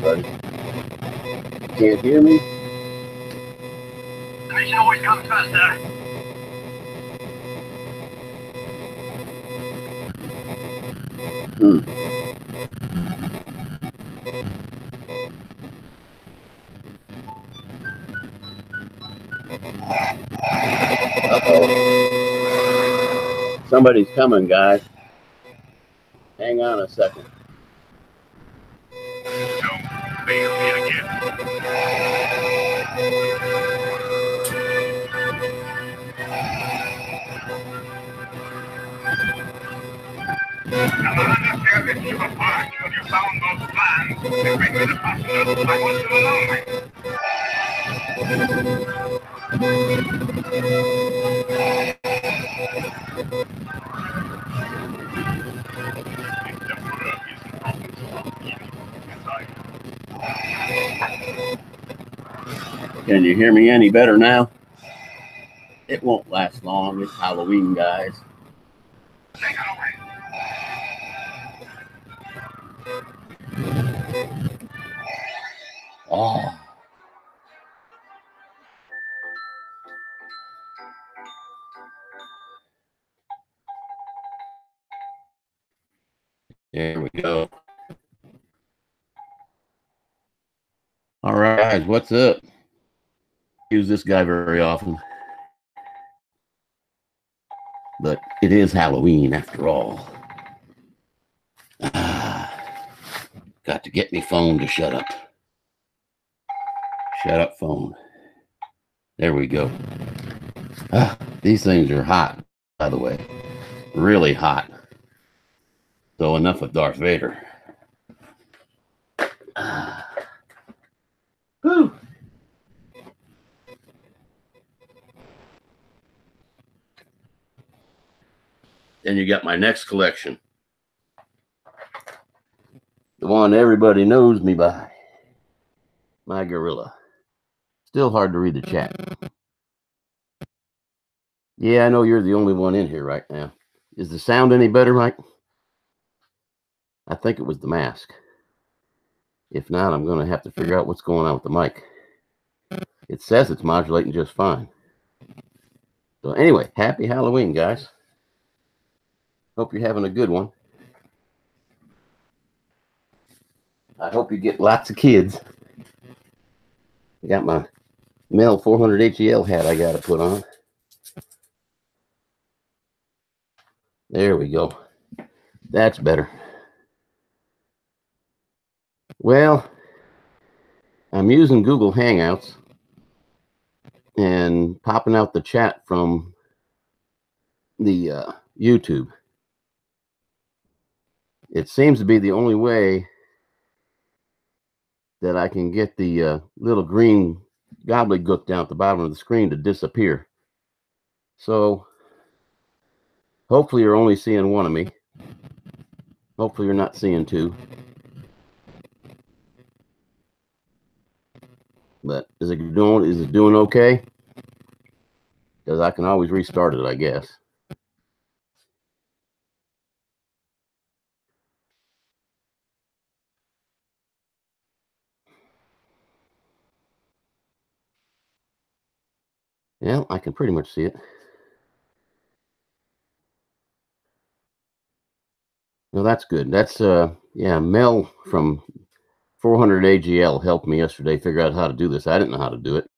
Buddy. Can't hear me? The mission always comes first, sir. Uh-oh. Somebody's coming, guys. Hang on a second. Don't fail me again. Come on, Sheriff, you were part. Have you found those plans? They bring me the passengers. I want you along. Can you hear me any better now? It won't last long. It's Halloween, guys. Take it away. Oh. There we go. All right, guys, what's up? Use this guy very often, but it is Halloween after all. Got to get me phone to shut up. Shut up, phone. There we go. These things are hot, by the way. Really hot. So enough of Darth Vader. Whew. Then you got my next collection. The one everybody knows me by. My gorilla. Still hard to read the chat. Yeah, I know you're the only one in here right now. Is the sound any better, Mike? I think it was the mask. If not, I'm going to have to figure out what's going on with the mic. It says it's modulating just fine. So anyway, happy Halloween, guys. Hope you're having a good one. I hope you get lots of kids. I got my Mel 400 HEL hat I got to put on. There we go. That's better. Well, I'm using Google Hangouts and popping out the chat from the YouTube. It seems to be the only way that I can get the little green gobbledygook down at the bottom of the screen to disappear. So hopefully you're only seeing one of me. Hopefully you're not seeing two. But is it doing okay? because I can always restart it, I guess. Yeah, I can pretty much see it. No, that's good. That's yeah, Mel from 400 AGL helped me yesterday figure out how to do this. I didn't know how to do it.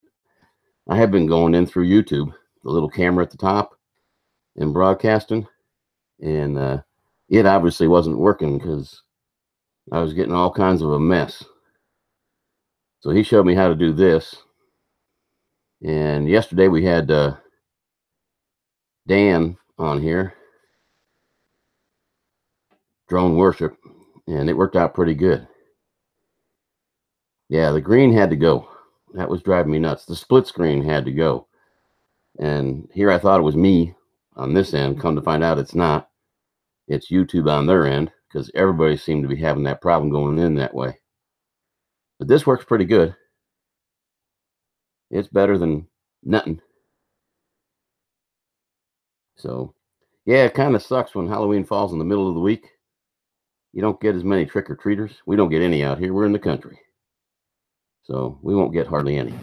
I have been going in through YouTube, the little camera at the top, and broadcasting, and it obviously wasn't working because I was getting all kinds of a mess. So he showed me how to do this. And yesterday we had Dan on here, Drone Worship, and it worked out pretty good. Yeah, the green had to go. That was driving me nuts. The split screen had to go. And here I thought it was me on this end. Come to find out it's not. It's YouTube on their end, because everybody seemed to be having that problem going in that way. But this works pretty good. It's better than nothing. So, yeah, it kind of sucks when Halloween falls in the middle of the week. You don't get as many trick-or-treaters. We don't get any out here. We're in the country. So we won't get hardly any.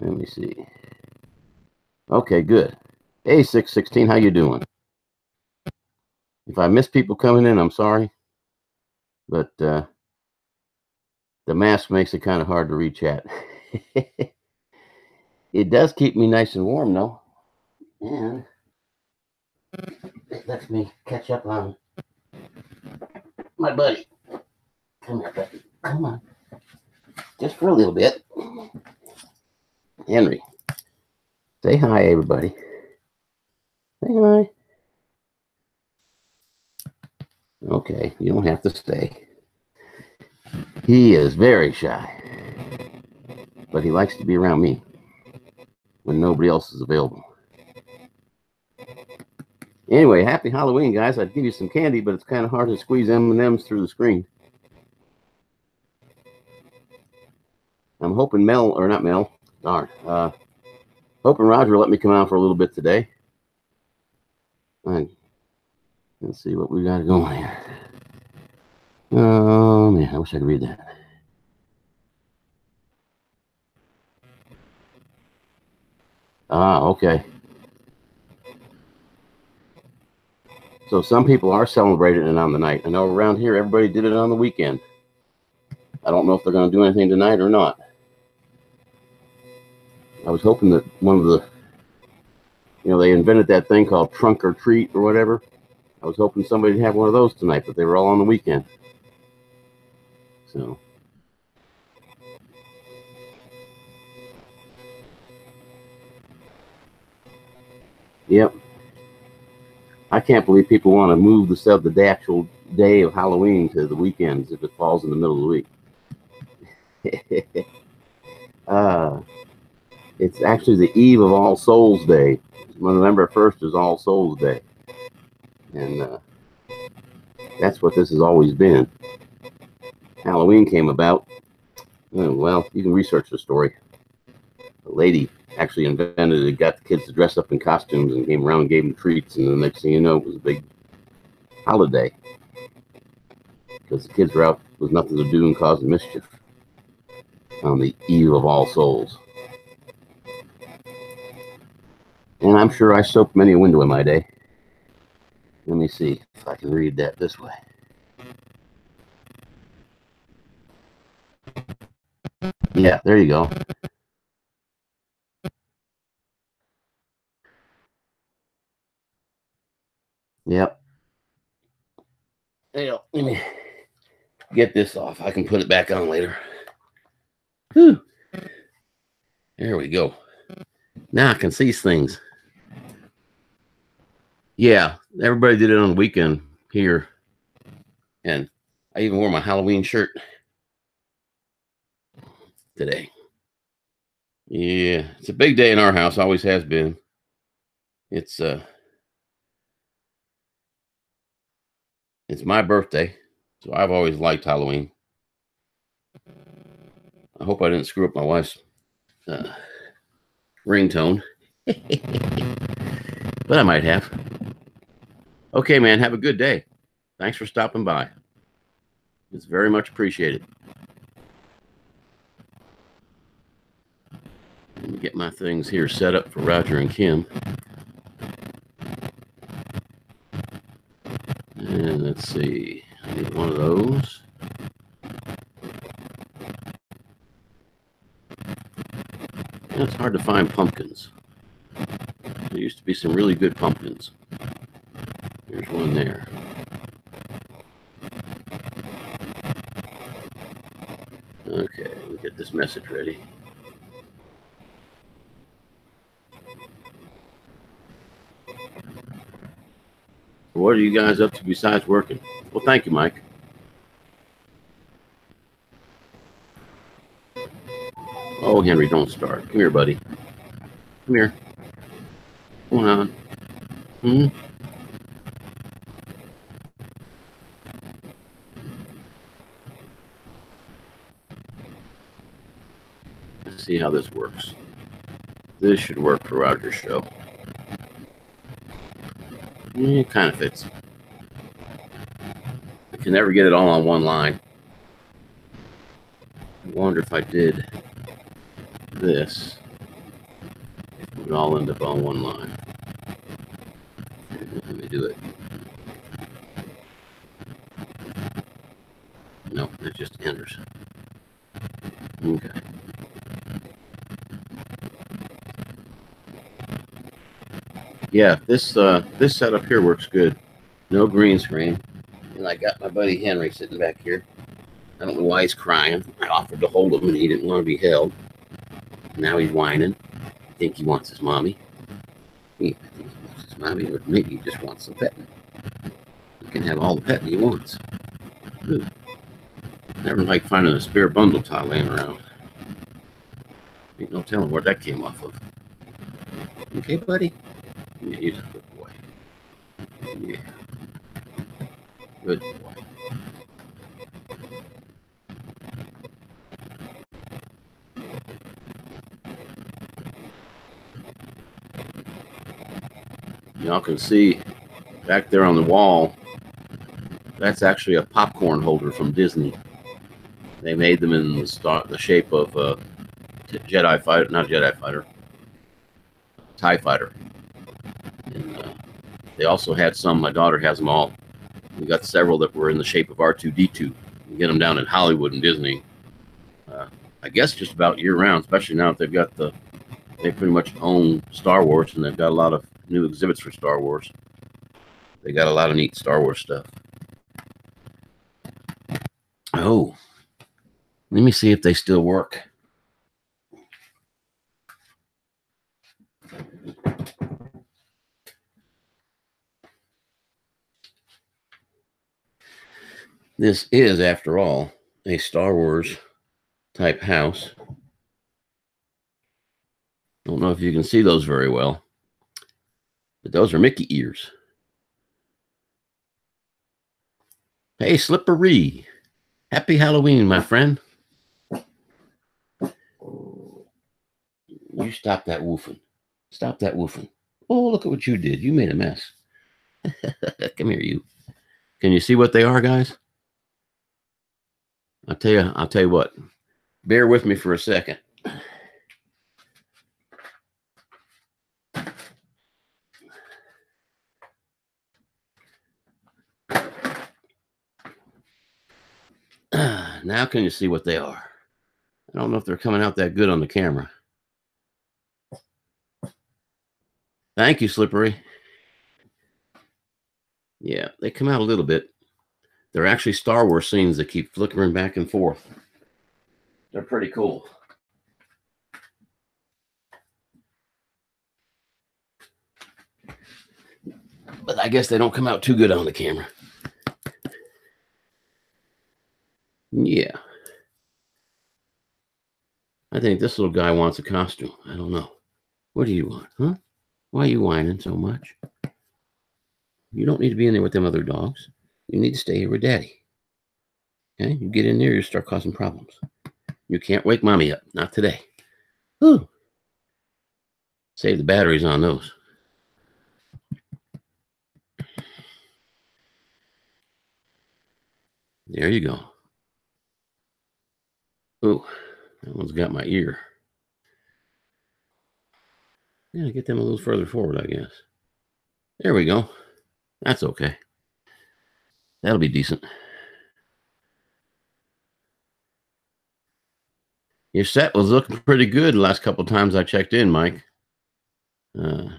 Let me see. Okay, good. Hey, 616, how you doing? If I miss people coming in, I'm sorry. But the mask makes it kind of hard to reach at. It does keep me nice and warm, though. And it lets me catch up on my buddy. Come here, buddy. Come on. Just for a little bit. Henry. Say hi, everybody. Say hi. Okay, you don't have to stay. He is very shy. But he likes to be around me when nobody else is available. Anyway, happy Halloween, guys. I'd give you some candy, but it's kind of hard to squeeze M&Ms through the screen. I'm hoping hoping Roger will let me come out for a little bit today. Let's see what we got going here. Oh, man, I wish I could read that. Ah, okay. So some people are celebrating it on the night. I know around here, everybody did it on the weekend. I don't know if they're going to do anything tonight or not. I was hoping that one of the, they invented that thing called trunk or treat or whatever. I was hoping somebody would have one of those tonight, but they were all on the weekend. So. Yep. I can't believe people want to move the actual day of Halloween to the weekends if it falls in the middle of the week. It's actually the eve of All Souls Day. November 1st is All Souls Day. And that's what this has always been. Halloween came about. Well, you can research the story. A lady actually invented it, got the kids to dress up in costumes and came around and gave them treats. And the next thing you know, it was a big holiday. Because the kids were out with nothing to do and causing mischief on the eve of All Souls. And I'm sure I soaked many a window in my day. Let me see if I can read that this way. Yeah, there you go. Yep. Let me get this off. I can put it back on later. Whew. There we go. Now I can see things. Yeah, everybody did it on the weekend here. And I even wore my Halloween shirt today. Yeah, it's a big day in our house. Always has been. It's my birthday, so I've always liked Halloween. I hope I didn't screw up my wife's ringtone. But I might have. Okay, man, have a good day. Thanks for stopping by. It's very much appreciated. Let me get my things here set up for Roger and Kim. And let's see. I need one of those. It's hard to find pumpkins. There used to be some really good pumpkins. There's one there. Okay, we'll get this message ready. What are you guys up to besides working? Well, thank you, Mike. Oh, Henry, don't start. Come here, buddy. Come here. Come on. Let's see how this works. This should work for Roger's show. It kind of fits. I can never get it all on one line. I wonder if I did this, it would all end up on one line. Let me do it. No, it just enters. Okay. Yeah, this setup here works good. No green screen. And I got my buddy Henry sitting back here. I don't know why he's crying. I offered to hold him and he didn't want to be held. Now he's whining. I think he wants his mommy. I think he wants his mommy, or maybe he just wants some petting. He can have all the petting he wants. Ooh. Never like finding a spare bundle tie laying around. Ain't no telling where that came off of. Okay, buddy? Yeah, he's a good boy. Yeah. Good boy. Y'all can see back there on the wall, that's actually a popcorn holder from Disney. They made them in the shape of a Jedi fighter, not Jedi fighter, TIE fighter. And they also had some, my daughter has them all. We got several that were in the shape of R2-D2. You get them down in Hollywood and Disney. I guess just about year round, especially now that they pretty much own Star Wars and they've got a lot of new exhibits for Star Wars. They got a lot of neat Star Wars stuff. Oh, let me see if they still work. This is, after all, a Star Wars type house. Don't know if you can see those very well, but those are Mickey ears. Hey, Slippery. Happy Halloween, my friend. You stop that woofing. Stop that woofing. Oh, look at what you did. You made a mess. Come here, you. Can you see what they are, guys? I'll tell you what. Bear with me for a second. Now can you see what they are? I don't know if they're coming out that good on the camera. Thank you, Slippery. Yeah, they come out a little bit. They're actually Star Wars scenes that keep flickering back and forth. They're pretty cool. But I guess they don't come out too good on the camera. Yeah. I think this little guy wants a costume. I don't know. What do you want, huh? Why are you whining so much? You don't need to be in there with them other dogs. You need to stay here with Daddy. Okay? You get in there, you start causing problems. You can't wake mommy up. Not today. Whew. Save the batteries on those. There you go. Oh, that one's got my ear. Yeah, get them a little further forward, I guess. There we go. That's okay. That'll be decent. Your set was looking pretty good the last couple of times I checked in, Mike. I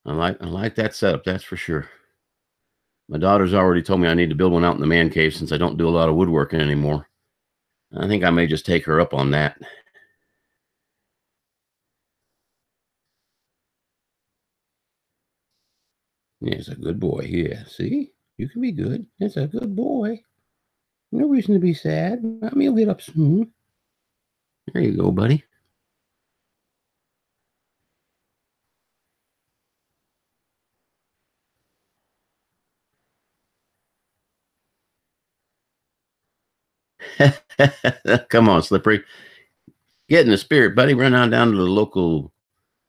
like that setup, that's for sure. My daughter's already told me I need to build one out in the man cave since I don't do a lot of woodworking anymore. I think I may just take her up on that. Yeah, he's a good boy. Yeah, see? You can be good. It's a good boy. No reason to be sad. Mommy will get up soon. There you go, buddy. Come on, Slippery. Get in the spirit, buddy. Run on down to the local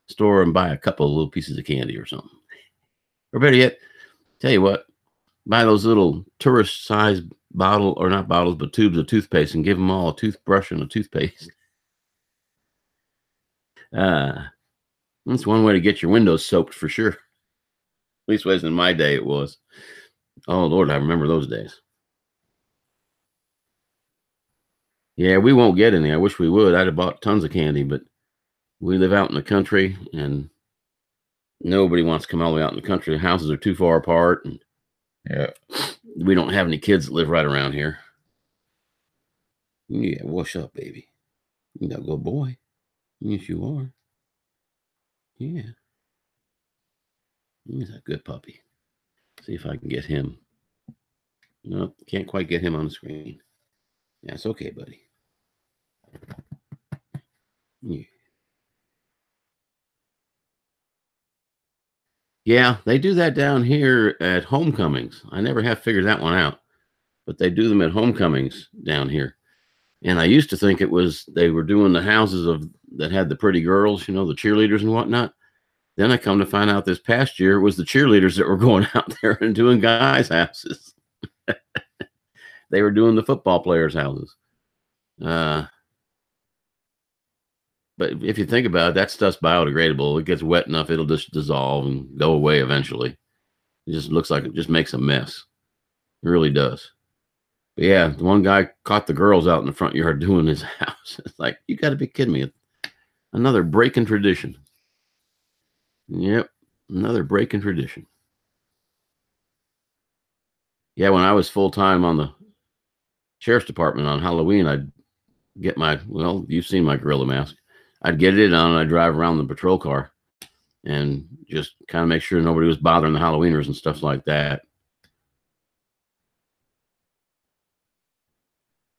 store and buy a couple of little pieces of candy or something. Or better yet, tell you what, buy those little tourist-sized bottle, or not bottles, but tubes of toothpaste and give them all a toothbrush and a toothpaste. That's one way to get your windows soaked for sure. At least was in my day it was. Oh, Lord, I remember those days. Yeah, we won't get any. I wish we would. I'd have bought tons of candy, but we live out in the country, and nobody wants to come all the way out in the country. The houses are too far apart, and yeah, we don't have any kids that live right around here. Yeah, what's up, baby? You're a good boy. Yes, you are. Yeah. He's a good puppy. See if I can get him. No, can't quite get him on the screen. Yeah, it's okay, buddy. Yeah. Yeah, they do that down here at homecomings. I never have figured that one out, but they do them at homecomings down here. And I used to think it was they were doing the houses of that had the pretty girls, you know, the cheerleaders and whatnot. Then I come to find out this past year it was the cheerleaders that were going out there and doing guys' houses. They were doing the football players' houses. But if you think about it, that stuff's biodegradable. It gets wet enough, it'll just dissolve and go away eventually. It just looks like it just makes a mess. It really does. But yeah, the one guy caught the girls out in the front yard doing his house. It's like, you got to be kidding me. Another break in tradition. Yep, another break in tradition. Yeah, when I was full-time on the sheriff's department on Halloween, I'd get my, well, you've seen my gorilla mask. I'd get it on and I'd drive around the patrol car and just kind of make sure nobody was bothering the Halloweeners and stuff like that.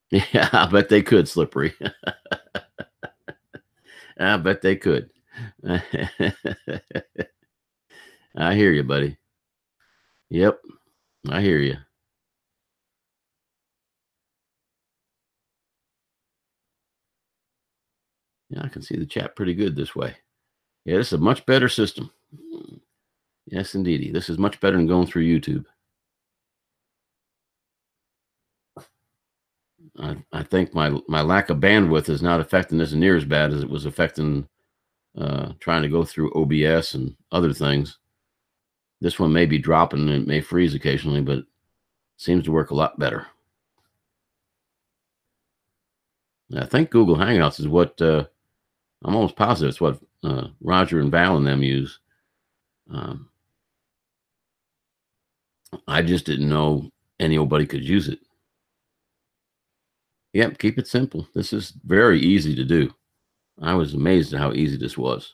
Yeah, I bet they could, Slippery. I bet they could. I hear you, buddy. Yep, I hear you. Yeah, I can see the chat pretty good this way. Yeah, this is a much better system. Yes, indeedy. This is much better than going through YouTube. I think my lack of bandwidth is not affecting this near as bad as it was affecting trying to go through OBS and other things. This one may be dropping and it may freeze occasionally, but it seems to work a lot better. I think Google Hangouts is what I'm almost positive it's what Roger and Val and them use. I just didn't know anybody could use it. Yep, keep it simple. This is very easy to do. I was amazed at how easy this was.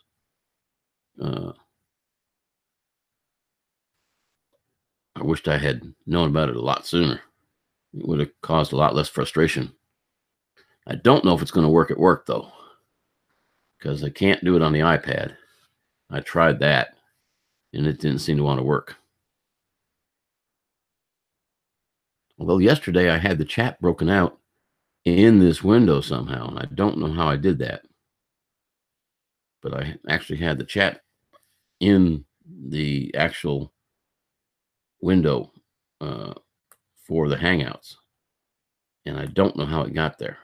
I wished I had known about it a lot sooner. It would have caused a lot less frustration. I don't know if it's going to work at work, though, because I can't do it on the iPad. I tried that, and it didn't seem to want to work. Well, yesterday I had the chat broken out in this window somehow, and I don't know how I did that. But I actually had the chat in the actual window for the Hangouts, and I don't know how it got there.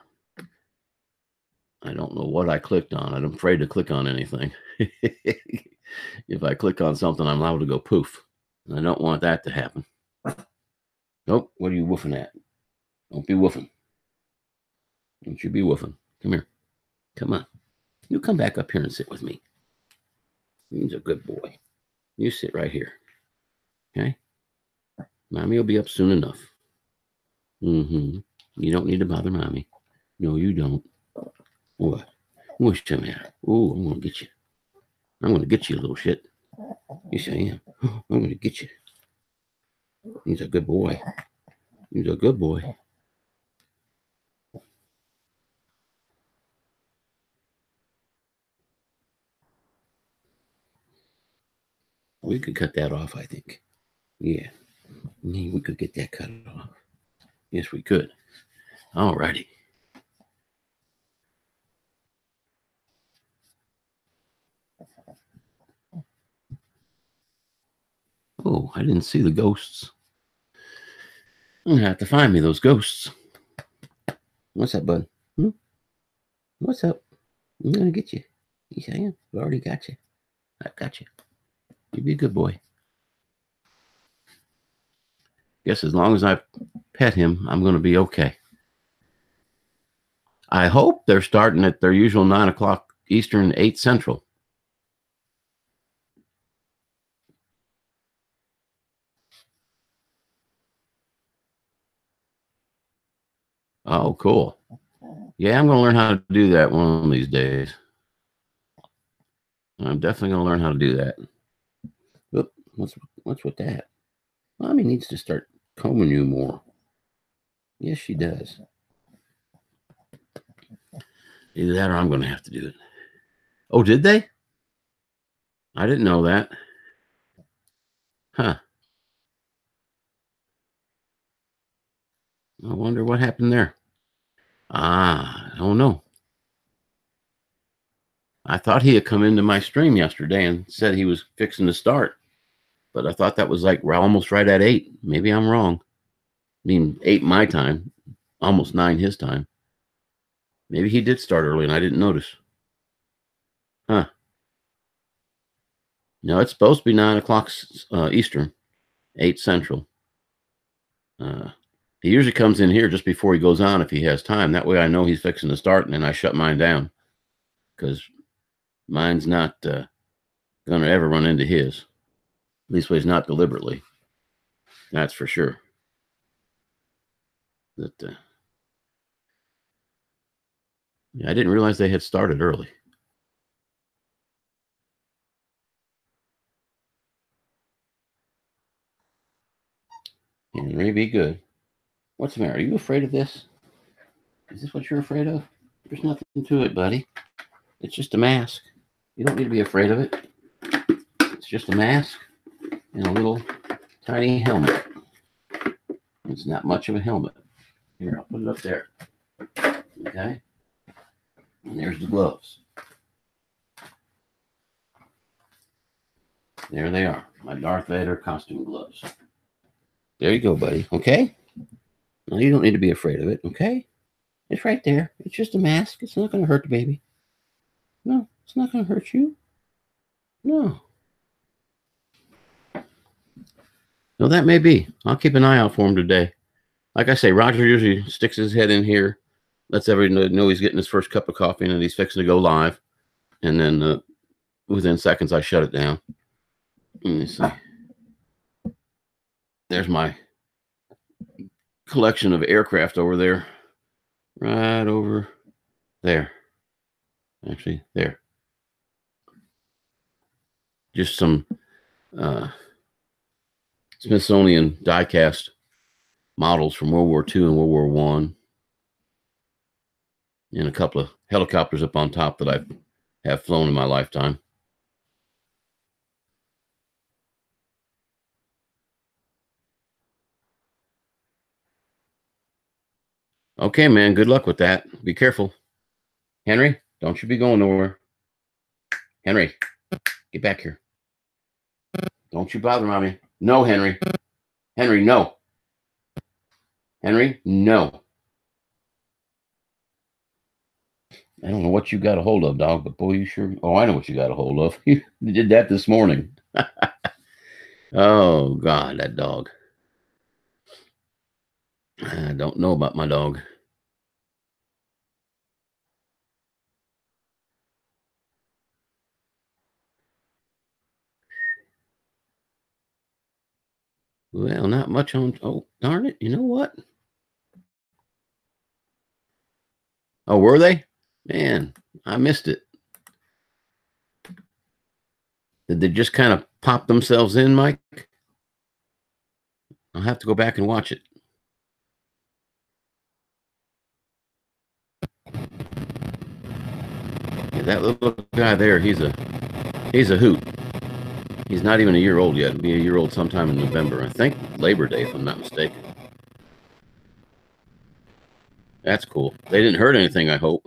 I don't know what I clicked on. I'm afraid to click on anything. If I click on something, I'm liable to go poof. And I don't want that to happen. Nope. What are you woofing at? Don't be woofing. Don't you be woofing. Come here. Come on. You come back up here and sit with me. He's a good boy. You sit right here. Okay? Mommy will be up soon enough. You don't need to bother Mommy. No, you don't. What? What's the matter? Oh, I'm going to get you. I'm going to get you, little shit. Yes, I am. I'm going to get you. He's a good boy. He's a good boy. We could cut that off, I think. Yeah. We could get that cut off. Yes, we could. All righty. Oh, I didn't see the ghosts. I'm going to have to find me those ghosts. What's up, bud? What's up? I'm going to get you. Yes, I am. I've already got you. I've got you. You be a good boy. Guess as long as I pet him, I'm going to be okay. I hope they're starting at their usual 9 o'clock Eastern, 8 Central. Oh, cool. Yeah, I'm going to learn how to do that one of these days. I'm definitely going to learn how to do that. Oop, what's with that? Mommy needs to start combing you more. Yes, she does. Either that or I'm going to have to do it. Oh, did they? I didn't know that. Huh. I wonder what happened there. I don't know. I thought he had come into my stream yesterday and said he was fixing to start. But I thought that was like almost right at 8. Maybe I'm wrong. I mean, 8 my time, almost 9 his time. Maybe he did start early and I didn't notice. Huh. No, it's supposed to be 9 o'clock Eastern, 8 Central. He usually comes in here just before he goes on if he has time. That way I know he's fixing to start, and then I shut mine down because mine's not going to ever run into his. At least he's not deliberately. That's for sure. That I didn't realize they had started early. Henry, be good. What's the matter? Are you afraid of this? Is this what you're afraid of? There's nothing to it, buddy. It's just a mask. You don't need to be afraid of it. It's just a mask and a little tiny helmet. It's not much of a helmet. Here, I'll put it up there. Okay? And there's the gloves. There they are. My Darth Vader costume gloves. There you go, buddy. Okay? Now, you don't need to be afraid of it, okay? It's right there. It's just a mask. It's not going to hurt the baby. No, it's not going to hurt you. No. No, that may be. I'll keep an eye out for him today. Like I say, Roger usually sticks his head in here, lets everybody know he's getting his first cup of coffee and he's fixing to go live. And then within seconds, I shut it down. Let me see. There's my collection of aircraft over there. Right over there. Actually, there. Just some Smithsonian die-cast models from World War II and World War I. And a couple of helicopters up on top that I have flown in my lifetime. Okay, man. Good luck with that. Be careful. Henry, don't you be going nowhere. Henry, get back here. Don't you bother mommy. No, Henry. Henry, no. Henry, no. I don't know what you got a hold of, dog, but boy, you sure. Oh, I know what you got a hold of. You did that this morning. Oh, God, that dog. I don't know about my dog. Well, not much on. Oh, darn it. You know what? Oh, were they? Man, I missed it. Did they just kind of pop themselves in, Mike? I'll have to go back and watch it. Yeah, that little guy there, he's a hoot. He's not even a year old yet. He'll be a year old sometime in November. I think Labor Day, if I'm not mistaken. That's cool. They didn't hurt anything, I hope.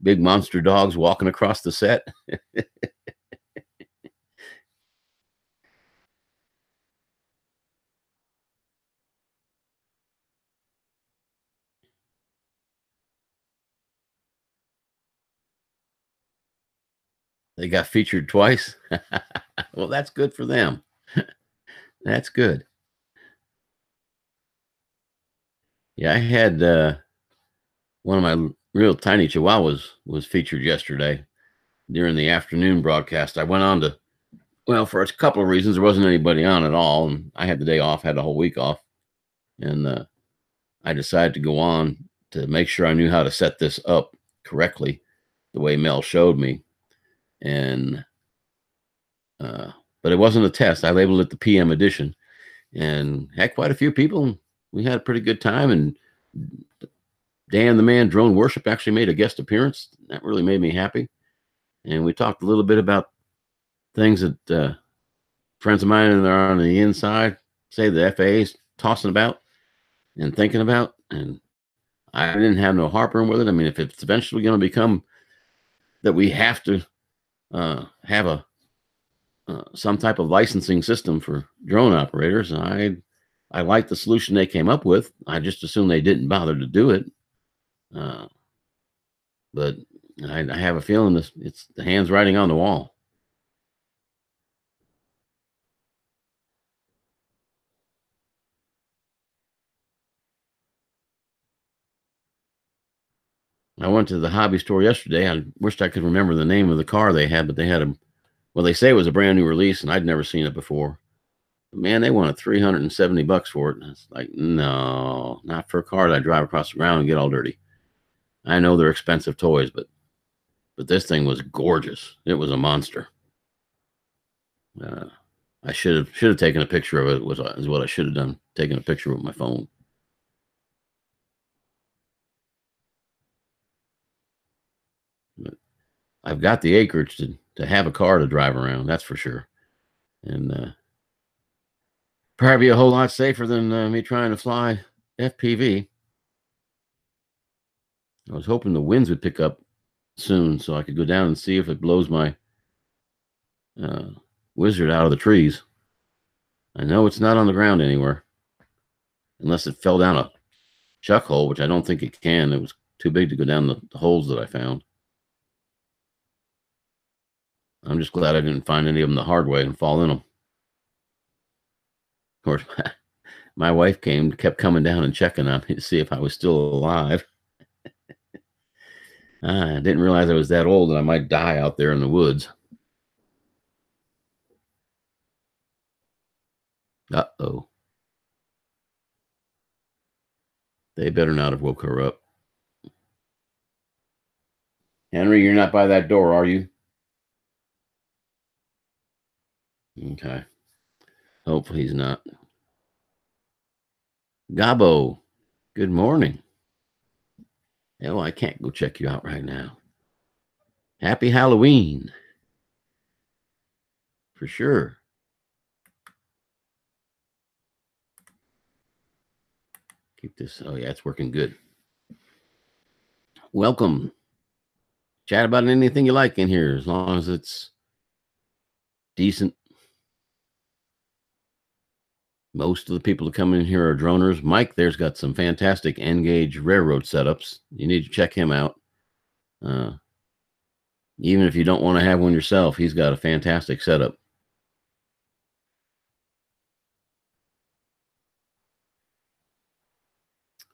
Big monster dogs walking across the set. They got featured twice. Well, that's good for them. That's good. Yeah, I had one of my real tiny chihuahuas was featured yesterday during the afternoon broadcast. I went on to, well, for a couple of reasons. There wasn't anybody on at all, and I had the day off, had the whole week off, and I decided to go on to make sure I knew how to set this up correctly, the way Mel showed me, and but it wasn't a test. I labeled it the PM edition, and had quite a few people. We had a pretty good time, and Dan the Man Drone Worship actually made a guest appearance. That really made me happy. And we talked a little bit about things that friends of mine that are on the inside say the FAA is tossing about and thinking about. And I didn't have no heartburn with it. I mean, if it's eventually going to become that we have to have a some type of licensing system for drone operators, I like the solution they came up with. I just assume they didn't bother to do it. But I have a feeling it's the hand's writing on the wall. I went to the hobby store yesterday. I wished I could remember the name of the car they had, but they had well, they say it was a brand new release, and I'd never seen it before. Man, they wanted $370 for it. And it's like, no, not for a car that I drive across the ground and get all dirty. I know they're expensive toys, but this thing was gorgeous. It was a monster. I should have taken a picture of it. Is what I should have done. Taken a picture with my phone. But I've got the acreage to have a car to drive around. That's for sure. And probably a whole lot safer than me trying to fly FPV. I was hoping the winds would pick up soon so I could go down and see if it blows my wizard out of the trees. I know it's not on the ground anywhere, unless it fell down a chuck hole, which I don't think it can. It was too big to go down the holes that I found. I'm just glad I didn't find any of them the hard way and fall in them. Of course, my wife kept coming down and checking on me to see if I was still alive. I didn't realize I was that old and I might die out there in the woods. Uh-oh. They better not have woke her up. Henry, you're not by that door, are you? Okay. Hopefully he's not. Gabo, good morning. Oh, I can't go check you out right now. Happy Halloween. For sure. Keep this. Oh, yeah, it's working good. Welcome. Chat about anything you like in here, as long as it's decent. Most of the people that come in here are droners. Mike there's got some fantastic N-gauge railroad setups. You need to check him out. Even if you don't want to have one yourself, he's got a fantastic setup.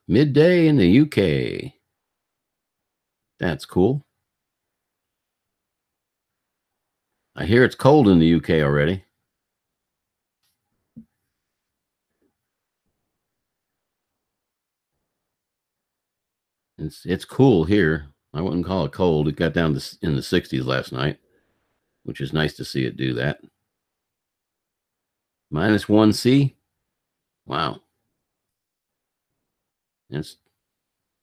Midday in the UK. That's cool. I hear it's cold in the UK already. It's cool here. I wouldn't call it cold. It got down to in the 60s last night, which is nice to see it do that. -1°C. Wow. It's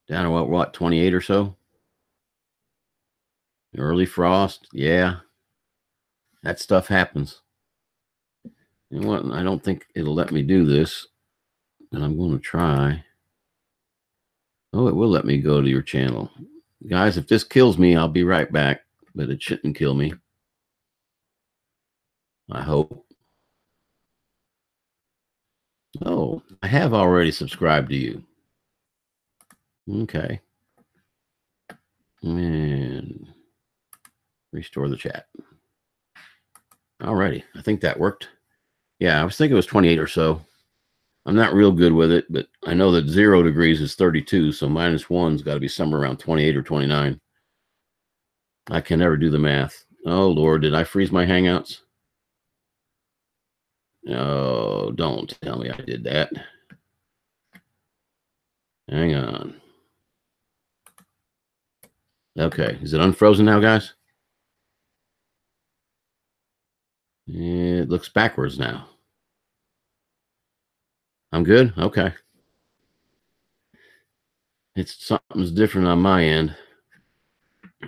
down to what 28 or so? Early frost. Yeah. That stuff happens. You know what? I don't think it'll let me do this, but I'm going to try. Oh, it will let me go to your channel. Guys, if this kills me, I'll be right back, but it shouldn't kill me. I hope. Oh, I have already subscribed to you. Okay. And restore the chat. Alrighty. I think that worked. Yeah, I was thinking it was 28 or so. I'm not real good with it, but I know that 0 degrees is 32, so -1's got to be somewhere around 28 or 29. I can never do the math. Oh, Lord, did I freeze my Hangouts? Oh, don't tell me I did that. Hang on. Okay, is it unfrozen now, guys? It looks backwards now. I'm good? Okay. Something's different on my end,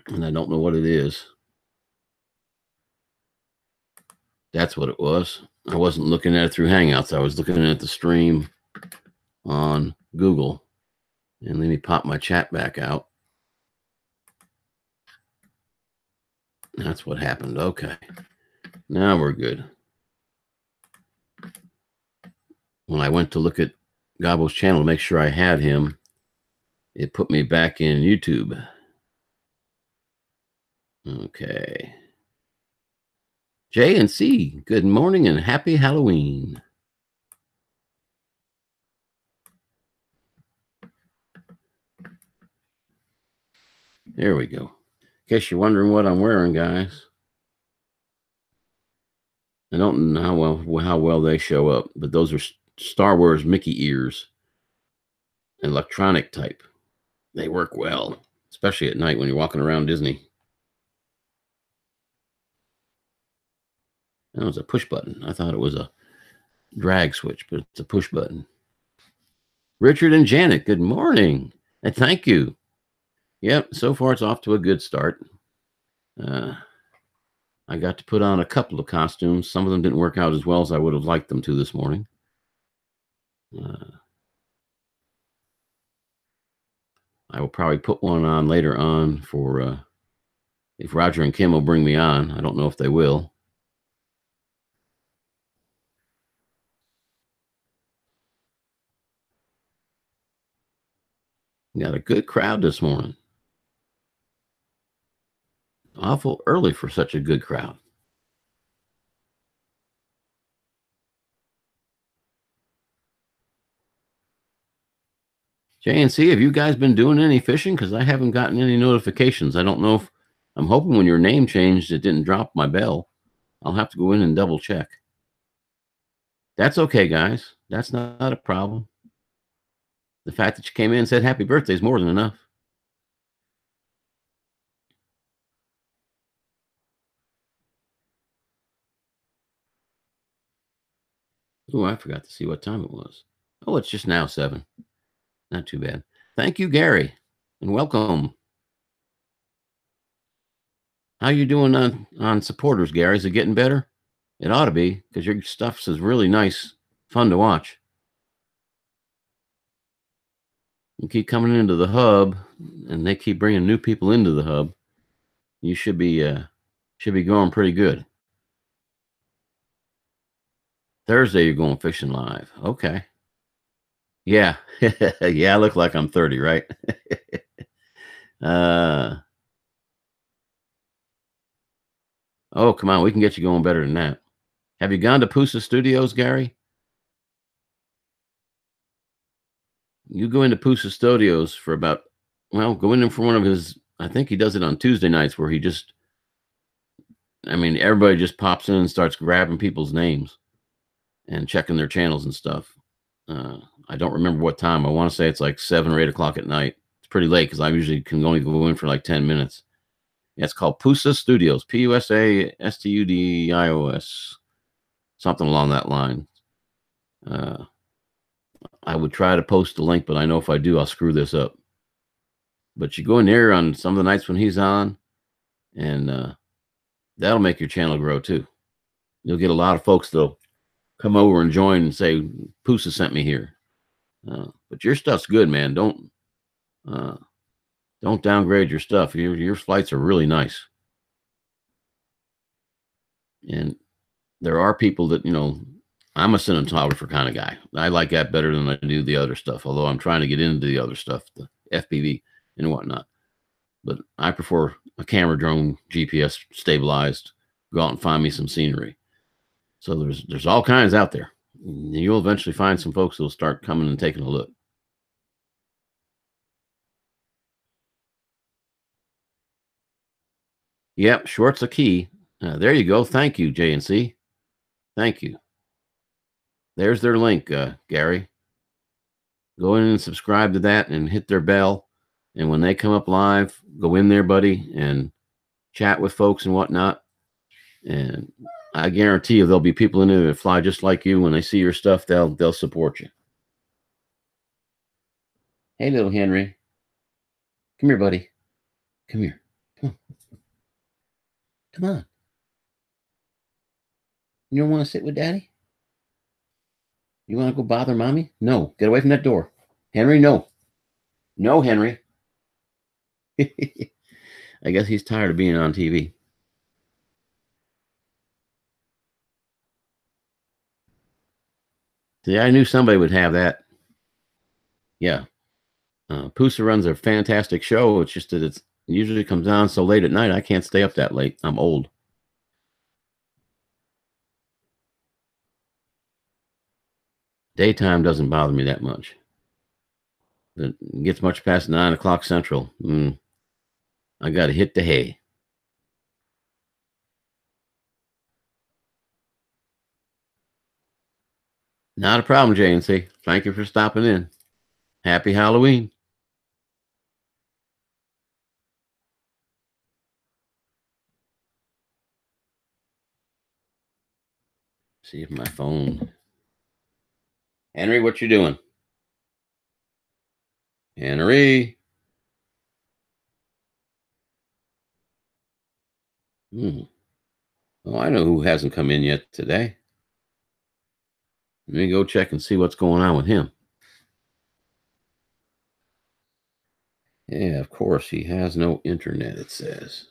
and I don't know what it is. That's what it was. I wasn't looking at it through Hangouts. I was looking at the stream on Google. And let me pop my chat back out. That's what happened. Okay. Now we're good. When I went to look at Gobbo's channel to make sure I had him, it put me back in YouTube. Okay. J and C, good morning and happy Halloween. There we go. In case you're wondering what I'm wearing, guys. I don't know how well they show up, but those are Star Wars Mickey ears. Electronic type. They work well, especially at night when you're walking around Disney. That was a push button. I thought it was a drag switch, but it's a push button. Richard and Janet, good morning. And thank you. Yep, so far it's off to a good start. I got to put on a couple of costumes. Some of them didn't work out as well as I would have liked them to this morning. I will probably put one on later on for if Roger and Kim will bring me on. I don't know if they will. Got a good crowd this morning. Awful early for such a good crowd. JNC, have you guys been doing any fishing? Because I haven't gotten any notifications. I don't know if I'm hoping when your name changed, it didn't drop my bell. I'll have to go in and double check. That's okay, guys. That's not a problem. The fact that you came in and said happy birthday is more than enough. Oh, I forgot to see what time it was. Oh, it's just now 7. Not too bad. Thank you, Gary, and welcome. How you doing on supporters, Gary? Is it getting better? It ought to be, because your stuff is really nice, fun to watch. You keep coming into the hub, and they keep bringing new people into the hub. You should be going pretty good. Thursday, you're going fishing live. Okay. Yeah. Yeah, I look like I'm 30, right? Oh, come on. We can get you going better than that. Have you gone to Pusa Studios, Gary? You go into Pusa Studios for go in there for one of his, I think he does it on Tuesday nights where everybody just pops in and starts grabbing people's names and checking their channels and stuff. I don't remember what time. I want to say it's like 7 or 8 o'clock at night. It's pretty late because I usually can only go in for like 10 minutes. Yeah, it's called Pusa Studios, Pusastudios, something along that line. I would try to post a link, but I know if I do, I'll screw this up. But you go in there on some of the nights when he's on, and that'll make your channel grow too. You'll get a lot of folks that'll come over and join and say, Pusa sent me here. But your stuff's good, man. Don't downgrade your stuff. Your flights are really nice. And there are people that, I'm a cinematographer kind of guy. I like that better than I do the other stuff, although I'm trying to get into the other stuff, the FPV and whatnot. But I prefer a camera drone, GPS stabilized, go out and find me some scenery. So there's all kinds out there. You'll eventually find some folks who'll start coming and taking a look. Yep, short's a key. There you go. Thank you, JNC. Thank you. There's their link, Gary. Go in and subscribe to that and hit their bell. And when they come up live, go in there, buddy, and chat with folks and whatnot. And I guarantee you there'll be people in there that fly just like you. When they see your stuff, they'll support you. Hey, little Henry. Come here, buddy. Come here. Come on. Come on. You don't want to sit with Daddy? You want to go bother Mommy? No. Get away from that door. Henry, no. No, Henry. I guess he's tired of being on TV. See, I knew somebody would have that. Yeah. Pusa runs a fantastic show. It's just that it usually comes on so late at night. I can't stay up that late. I'm old. Daytime doesn't bother me that much. It gets much past 9 o'clock Central. I got to hit the hay. Not a problem, JNC. Thank you for stopping in. Happy Halloween. See if my phone. Henry, what you doing? Henry. Oh, I know who hasn't come in yet today. Let me go check and see what's going on with him. Yeah, of course, he has no internet, it says.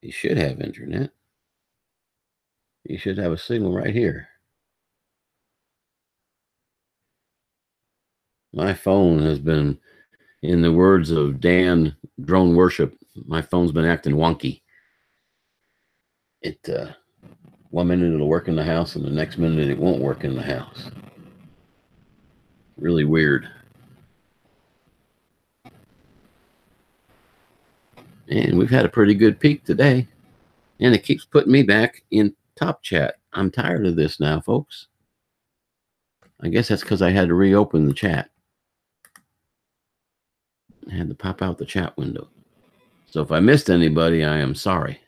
He should have internet. He should have a signal right here. My phone has been, in the words of Dan Drone Worship, my phone's been acting wonky. It 1 minute it'll work in the house and the next minute it won't work in the house. Really weird. And we've had a pretty good peak today. And it keeps putting me back in top chat. I'm tired of this now, folks. I guess that's because I had to reopen the chat. I had to pop out the chat window. So if I missed anybody, I am sorry.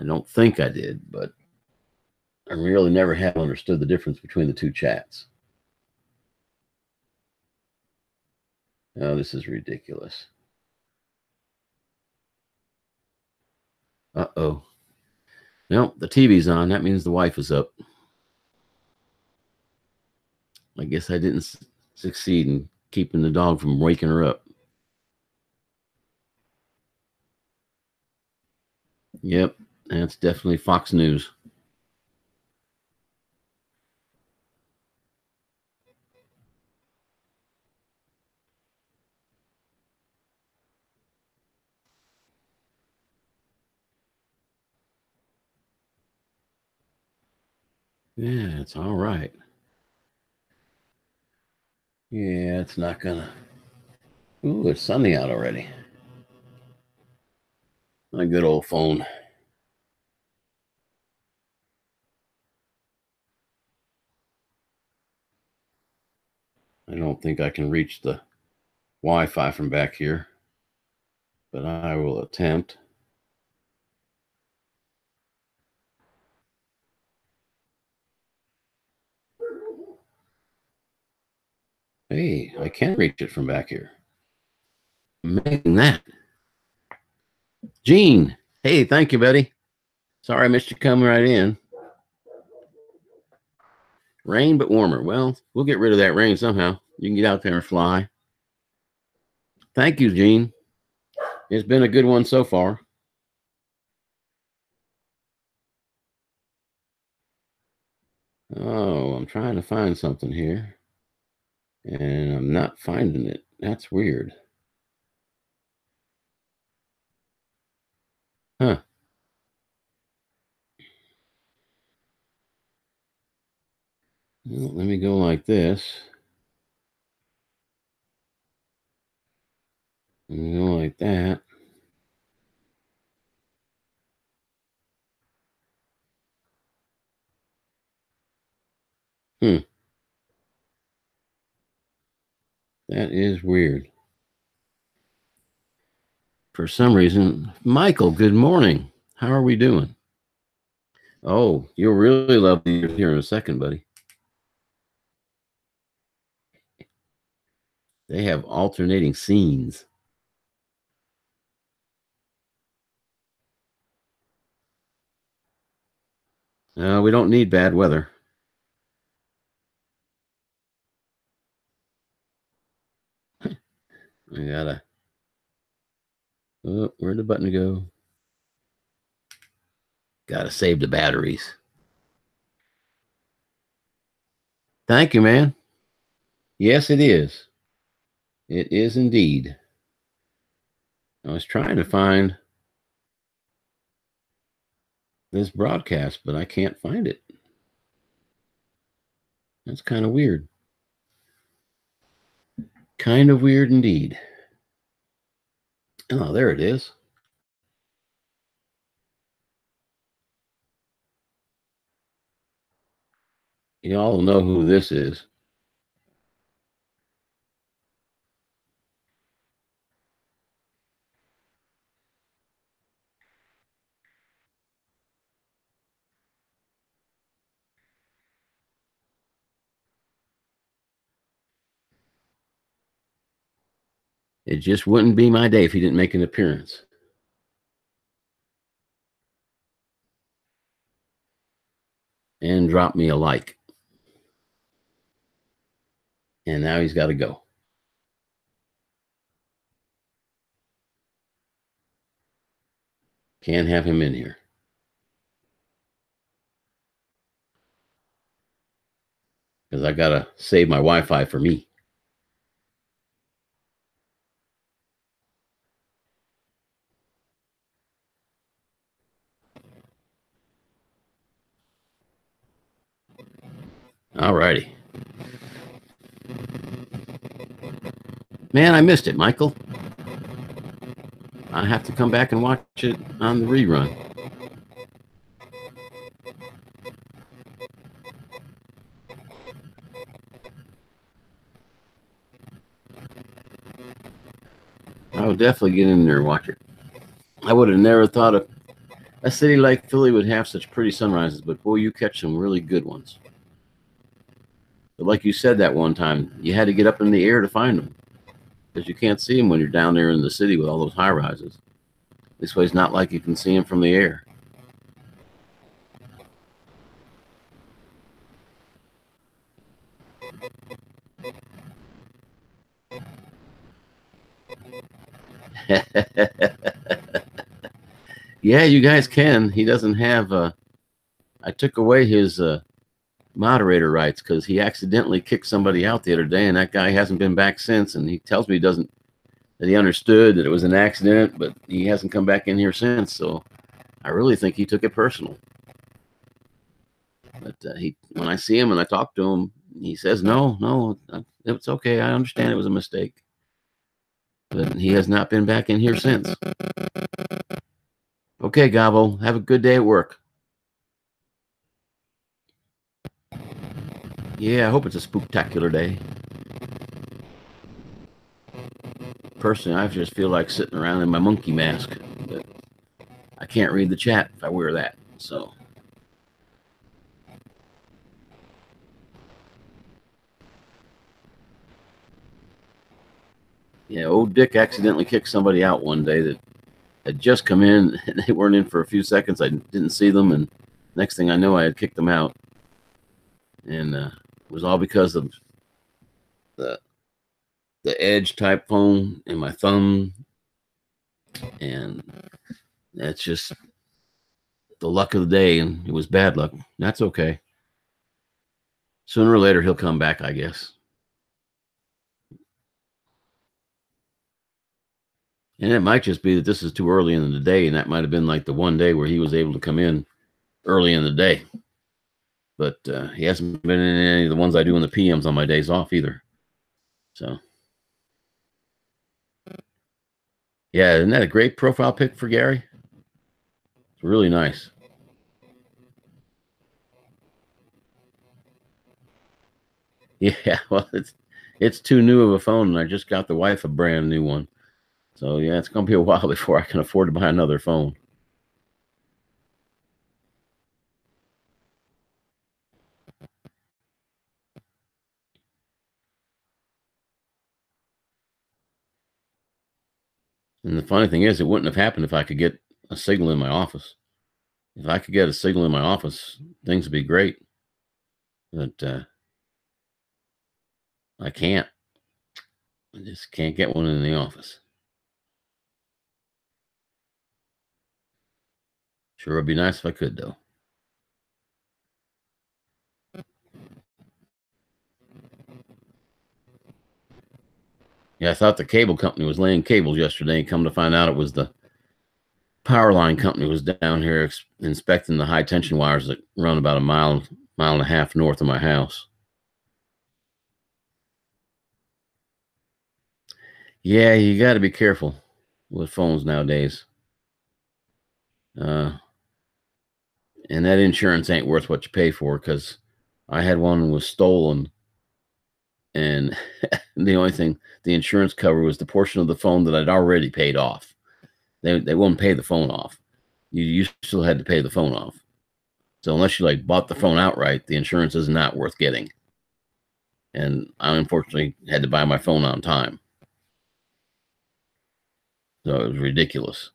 I don't think I did, but I really never have understood the difference between the two chats. Oh, this is ridiculous. Uh-oh. No, the TV's on. That means the wife is up. I guess I didn't succeed in keeping the dog from waking her up. Yep, that's definitely Fox News. Yeah, it's all right. Yeah, it's not gonna. Ooh, it's sunny out already. My good old phone. I don't think I can reach the Wi-Fi from back here, but I will attempt. Hey, I can reach it from back here. Imagine that. Gene, hey, thank you, buddy. Sorry I missed you coming right in. Rain, but warmer. Well, we'll get rid of that rain somehow. You can get out there and fly. Thank you, Gene. It's been a good one so far. Oh, I'm trying to find something here, and I'm not finding it. That's weird. Huh. Well, let me go like this. Let me go like that. Hmm. That is weird. For some reason, Michael, good morning. How are we doing? Oh, you'll really love to hear in a second, buddy. They have alternating scenes. We don't need bad weather. I gotta. Oh, where'd the button go? Gotta save the batteries. Thank you, man. Yes, it is. It is indeed. I was trying to find this broadcast, but I can't find it. That's kind of weird. Kind of weird indeed. Oh, there it is. You all know who this is. It just wouldn't be my day if he didn't make an appearance. And drop me a like. And now he's got to go. Can't have him in here. Because I got to save my Wi-Fi for me. All righty. Man, I missed it, Michael. I have to come back and watch it on the rerun. I will definitely get in there and watch it. I would have never thought a city like Philly would have such pretty sunrises, but boy, you catch some really good ones. But like you said that one time, you had to get up in the air to find them because you can't see them when you're down there in the city with all those high rises. This way, it's not like you can see them from the air. Yeah, you guys can. He doesn't have. I took away his moderator rights because he accidentally kicked somebody out the other day, and that guy hasn't been back since. And he tells me that he understood that it was an accident, but he hasn't come back in here since. So I really think he took it personal. But when I see him and I talk to him, he says, no, it's okay. I understand it was a mistake. But he has not been back in here since. Okay, Gabo, have a good day at work. Yeah, I hope it's a spooktacular day. Personally, I just feel like sitting around in my monkey mask. But I can't read the chat if I wear that. So. Yeah, old Dick accidentally kicked somebody out one day that had just come in, and they weren't in for a few seconds. I didn't see them, and next thing I know, I had kicked them out. And it was all because of the Edge type phone and my thumb. And that's just the luck of the day, and it was bad luck. That's okay. Sooner or later, he'll come back, I guess. And it might just be that this is too early in the day, and that might have been like the one day where he was able to come in early in the day. But he hasn't been in any of the ones I do in the PMs on my days off either. So, yeah, isn't that a great profile pic for Gary? It's really nice. Yeah, well, it's too new of a phone, and I just got the wife a brand new one. So, yeah, it's going to be a while before I can afford to buy another phone. And the funny thing is, it wouldn't have happened if I could get a signal in my office. If I could get a signal in my office, things would be great. But I can't. I just can't get one in the office. Sure would be nice if I could, though. Yeah, I thought the cable company was laying cables yesterday, and come to find out it was the power line company was down here inspecting the high tension wires that run about a mile and a half north of my house. Yeah, you got to be careful with phones nowadays. And that insurance ain't worth what you pay for, because I had one that was stolen, and the only thing the insurance cover was the portion of the phone that I'd already paid off. They won't pay the phone off. You still had to pay the phone off. So unless you like bought the phone outright, the insurance is not worth getting. And I unfortunately had to buy my phone on time. So it was ridiculous.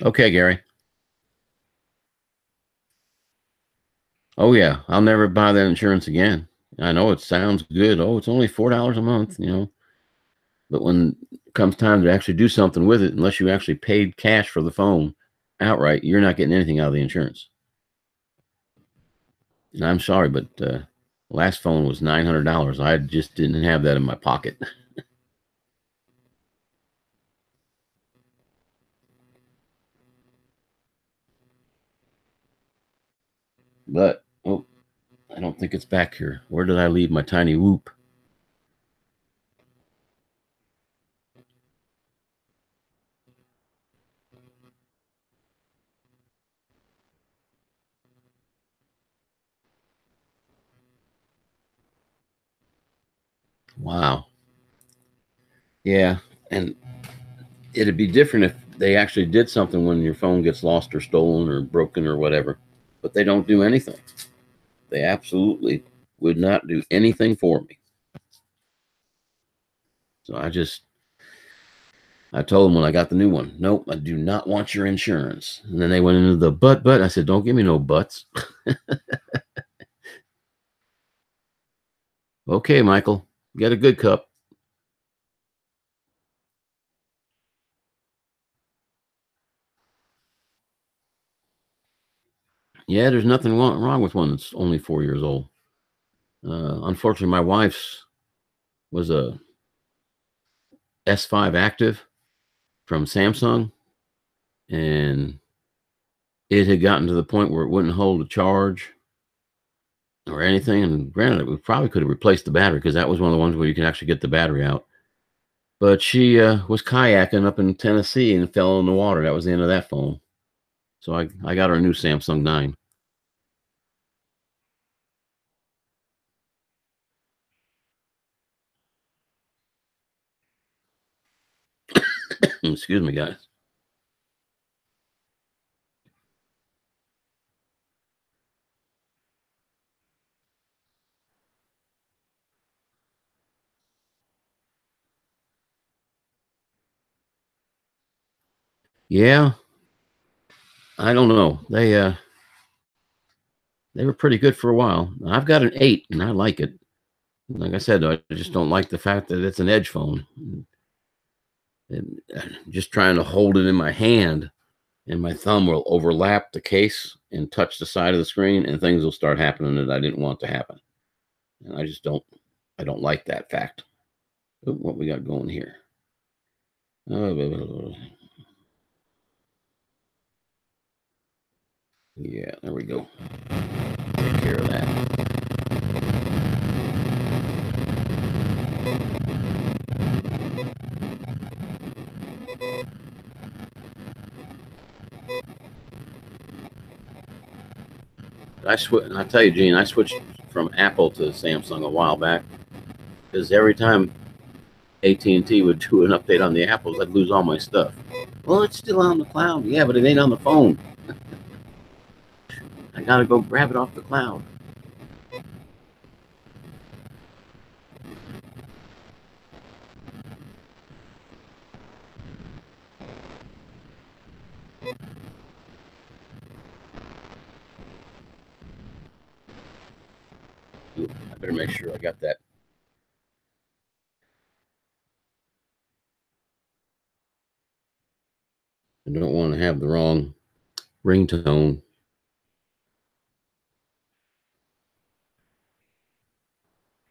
Okay, Gary. Oh yeah, I'll never buy that insurance again. I know it sounds good. Oh, it's only $4 a month, But when it comes time to actually do something with it, unless you actually paid cash for the phone outright, you're not getting anything out of the insurance. And I'm sorry, but last phone was $900. I just didn't have that in my pocket. But I don't think it's back here. Where did I leave my tiny whoop? Wow. Yeah, and it'd be different if they actually did something when your phone gets lost or stolen or broken or whatever. But they don't do anything. They absolutely would not do anything for me. So I told them when I got the new one, nope, I do not want your insurance. And then they went into the but. I said, don't give me no buts. Okay, Michael, get a good cup. Yeah, there's nothing wrong with one that's only 4 years old. Unfortunately, my wife's was a S5 Active from Samsung, and it had gotten to the point where it wouldn't hold a charge or anything. And granted, we probably could have replaced the battery because that was one of the ones where you can actually get the battery out. But she was kayaking up in Tennessee and fell in the water. That was the end of that phone. So I got her a new Samsung 9. Excuse me, guys. Yeah, I don't know. They were pretty good for a while. I've got an 8, and I like it. Like I said, I just don't like the fact that it's an edge phone. And just trying to hold it in my hand, and my thumb will overlap the case and touch the side of the screen, and things will start happening that I didn't want to happen. And I don't like that fact. Ooh, what we got going here? Yeah, there we go. Take care of that. I tell you, Gene, I switched from Apple to Samsung a while back because every time AT&T would do an update on the Apples, I'd lose all my stuff. Well, it's still on the cloud. Yeah, but it ain't on the phone. I gotta go grab it off the cloud. Ooh, I better make sure I got that. I don't want to have the wrong ringtone.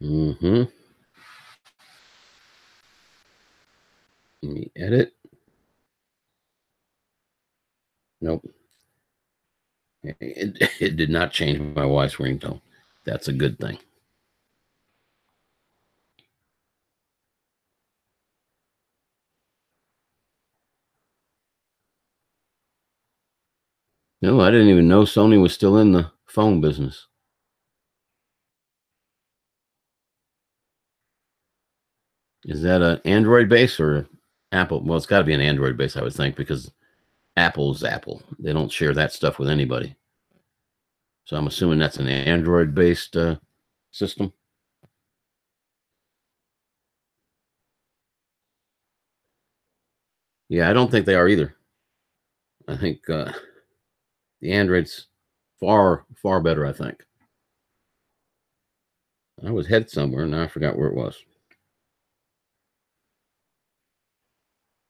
Mm-hmm. Let me edit. Nope. It did not change my wife's ringtone. That's a good thing. No, I didn't even know Sony was still in the phone business. Is that an Android base or Apple? Well, it's got to be an Android base, I would think, because Apple's Apple. They don't share that stuff with anybody. So I'm assuming that's an Android based system. Yeah, I don't think they are either. I think the Android's far better, I think. I was headed somewhere, and now I forgot where it was.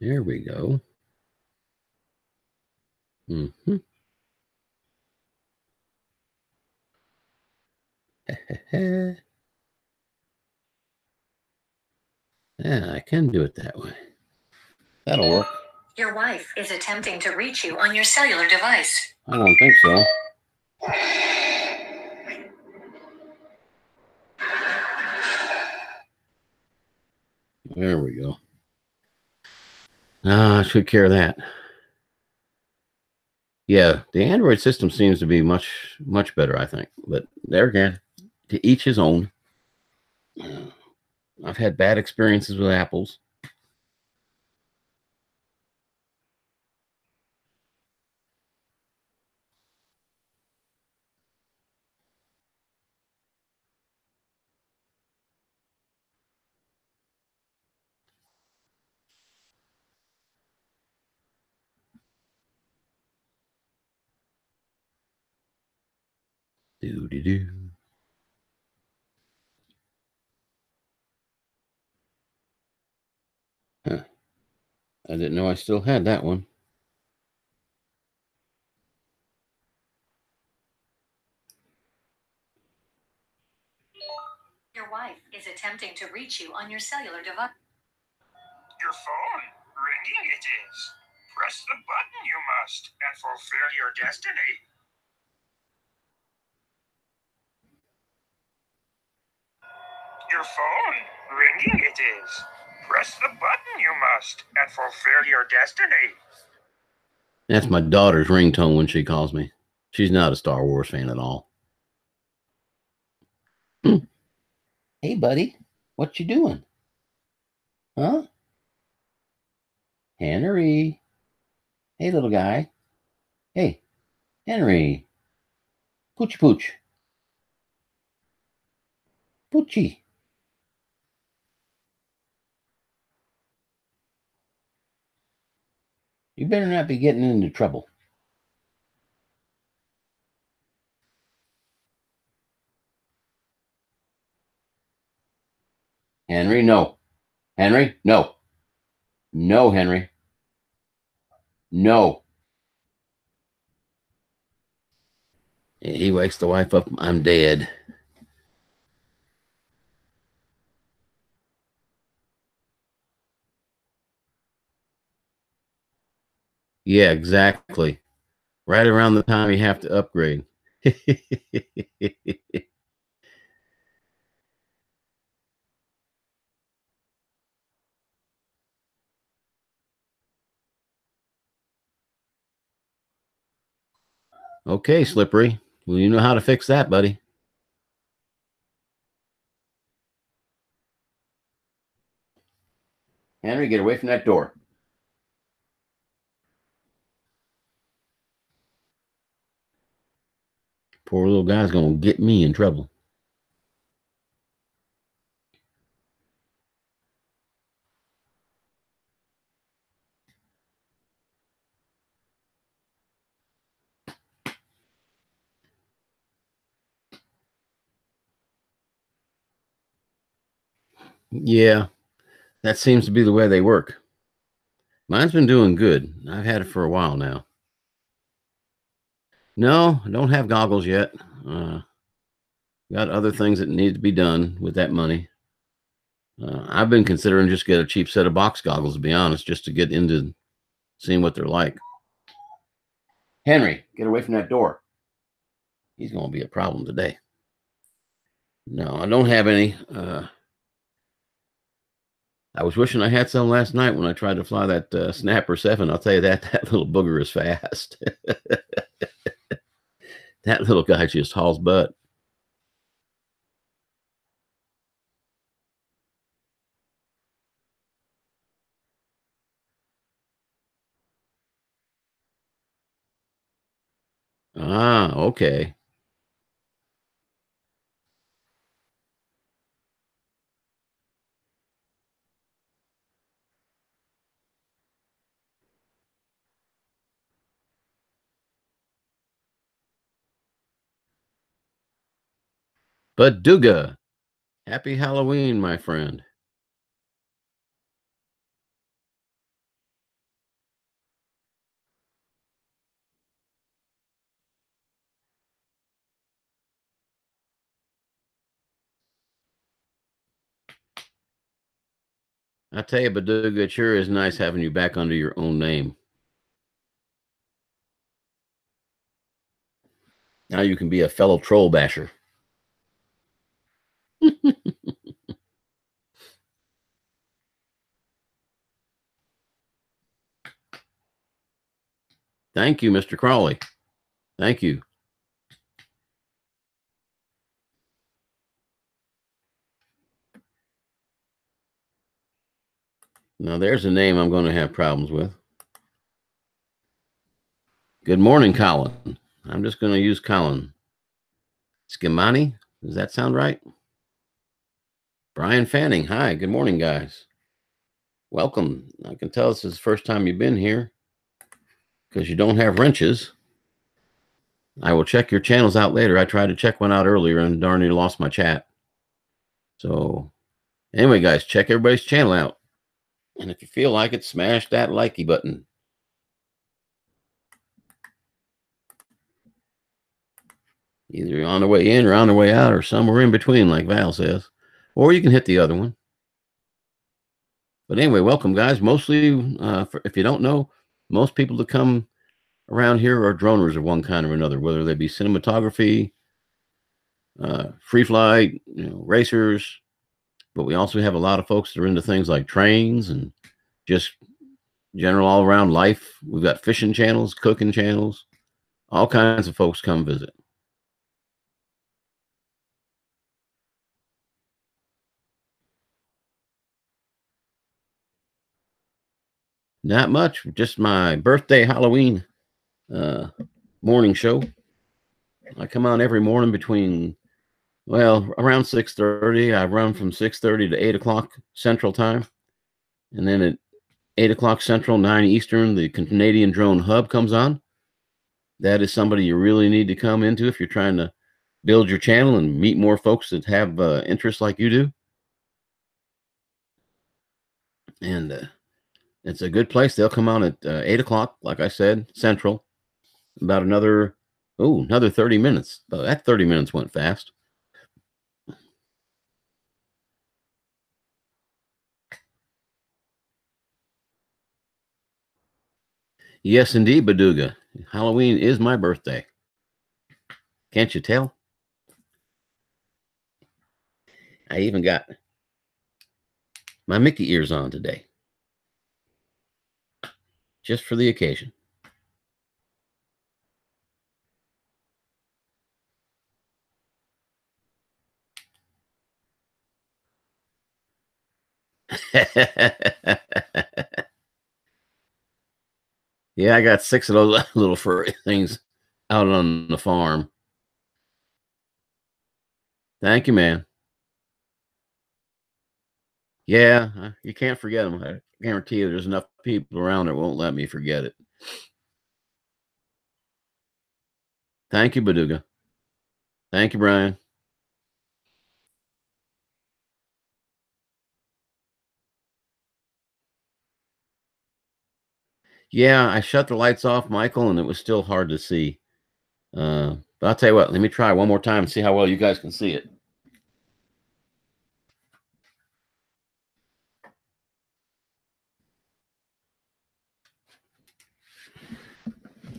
There we go. Mm-hmm. Yeah, I can do it that way. That'll work. Your wife is attempting to reach you on your cellular device. I don't think so. There we go. I should care of that. Yeah, the Android system seems to be much better, I think. But there again, to each his own. I've had bad experiences with Apples. Do-do-do. Huh. I didn't know I still had that one. Your wife is attempting to reach you on your cellular device. Your phone? Ringing it is. Press the button you must and fulfill your destiny. Your phone? Ringing it is. Press the button you must and fulfill your destiny. That's my daughter's ringtone when she calls me. She's not a Star Wars fan at all. Hey, buddy, what you doing? Huh? Henry. Hey, little guy. Hey, Henry. Pooch pooch. Poochie. You better not be getting into trouble. Henry, no. Henry, no. No, Henry. No. He wakes the wife up. I'm dead. Yeah, exactly. Right around the time you have to upgrade. Okay, Slippery. Well, you know how to fix that, buddy. Henry, get away from that door. Poor little guy's going to get me in trouble. Yeah, that seems to be the way they work. Mine's been doing good. I've had it for a while now. No, I don't have goggles yet. Got other things that need to be done with that money. I've been considering just get a cheap set of box goggles, to be honest, just to get into seeing what they're like. Henry, get away from that door. He's going to be a problem today. No, I don't have any. I was wishing I had some last night when I tried to fly that Snapper 7. I'll tell you that little booger is fast. That little guy just hauls butt. Ah, okay. But Duga, happy Halloween, my friend. I tell you, Baduga, it sure is nice having you back under your own name. Now you can be a fellow troll basher. Thank you, Mr. Crawley. Thank you. Now there's a name I'm going to have problems with. Good morning, Colin. I'm just going to use Colin. Skimani, does that sound right? Brian Fanning, hi, good morning, guys. Welcome. I can tell this is the first time you've been here because you don't have wrenches. I will check your channels out later. I tried to check one out earlier and darn near lost my chat. So anyway, guys, check everybody's channel out. And if you feel like it, smash that likey button. Either on the way in or on the way out or somewhere in between, like Val says. Or you can hit the other one. But anyway, welcome, guys. Mostly, if you don't know, most people that come around here are droners of one kind or another, whether they be cinematography, free flight, racers. But we also have a lot of folks that are into things like trains and just general all around life. We've got fishing channels, cooking channels, all kinds of folks come visit. Not much, just my birthday Halloween morning show. I come on every morning between, well, around 6:30. I run from 6:30 to 8 o'clock Central Time. And then at 8 o'clock Central, 9 Eastern, the Canadian Drone Hub comes on. That is somebody you really need to come into if you're trying to build your channel and meet more folks that have interests like you do. And it's a good place. They'll come on at 8 o'clock, like I said, Central. About another 30 minutes. That 30 minutes went fast. Yes, indeed, Baduga. Halloween is my birthday. Can't you tell? I even got my Mickey ears on today. Just for the occasion. Yeah, I got 6 of those little furry things out on the farm. Thank you, man. Yeah, you can't forget them. I guarantee you there's enough people around that won't let me forget it. Thank you, Baduga. Thank you, Brian. Yeah, I shut the lights off, Michael, and it was still hard to see. But I'll tell you what, let me try one more time and see how well you guys can see it.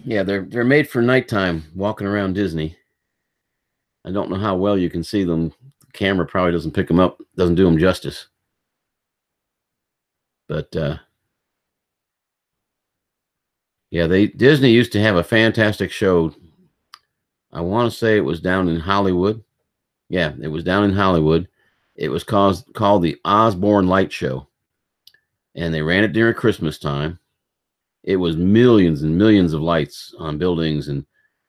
Yeah, they're made for nighttime, walking around Disney. I don't know how well you can see them. The camera probably doesn't pick them up, doesn't do them justice. But yeah, Disney used to have a fantastic show. I want to say it was down in Hollywood. Yeah, it was down in Hollywood. It was called the Osborne Light Show, and they ran it during Christmas time. It was millions and millions of lights on buildings, and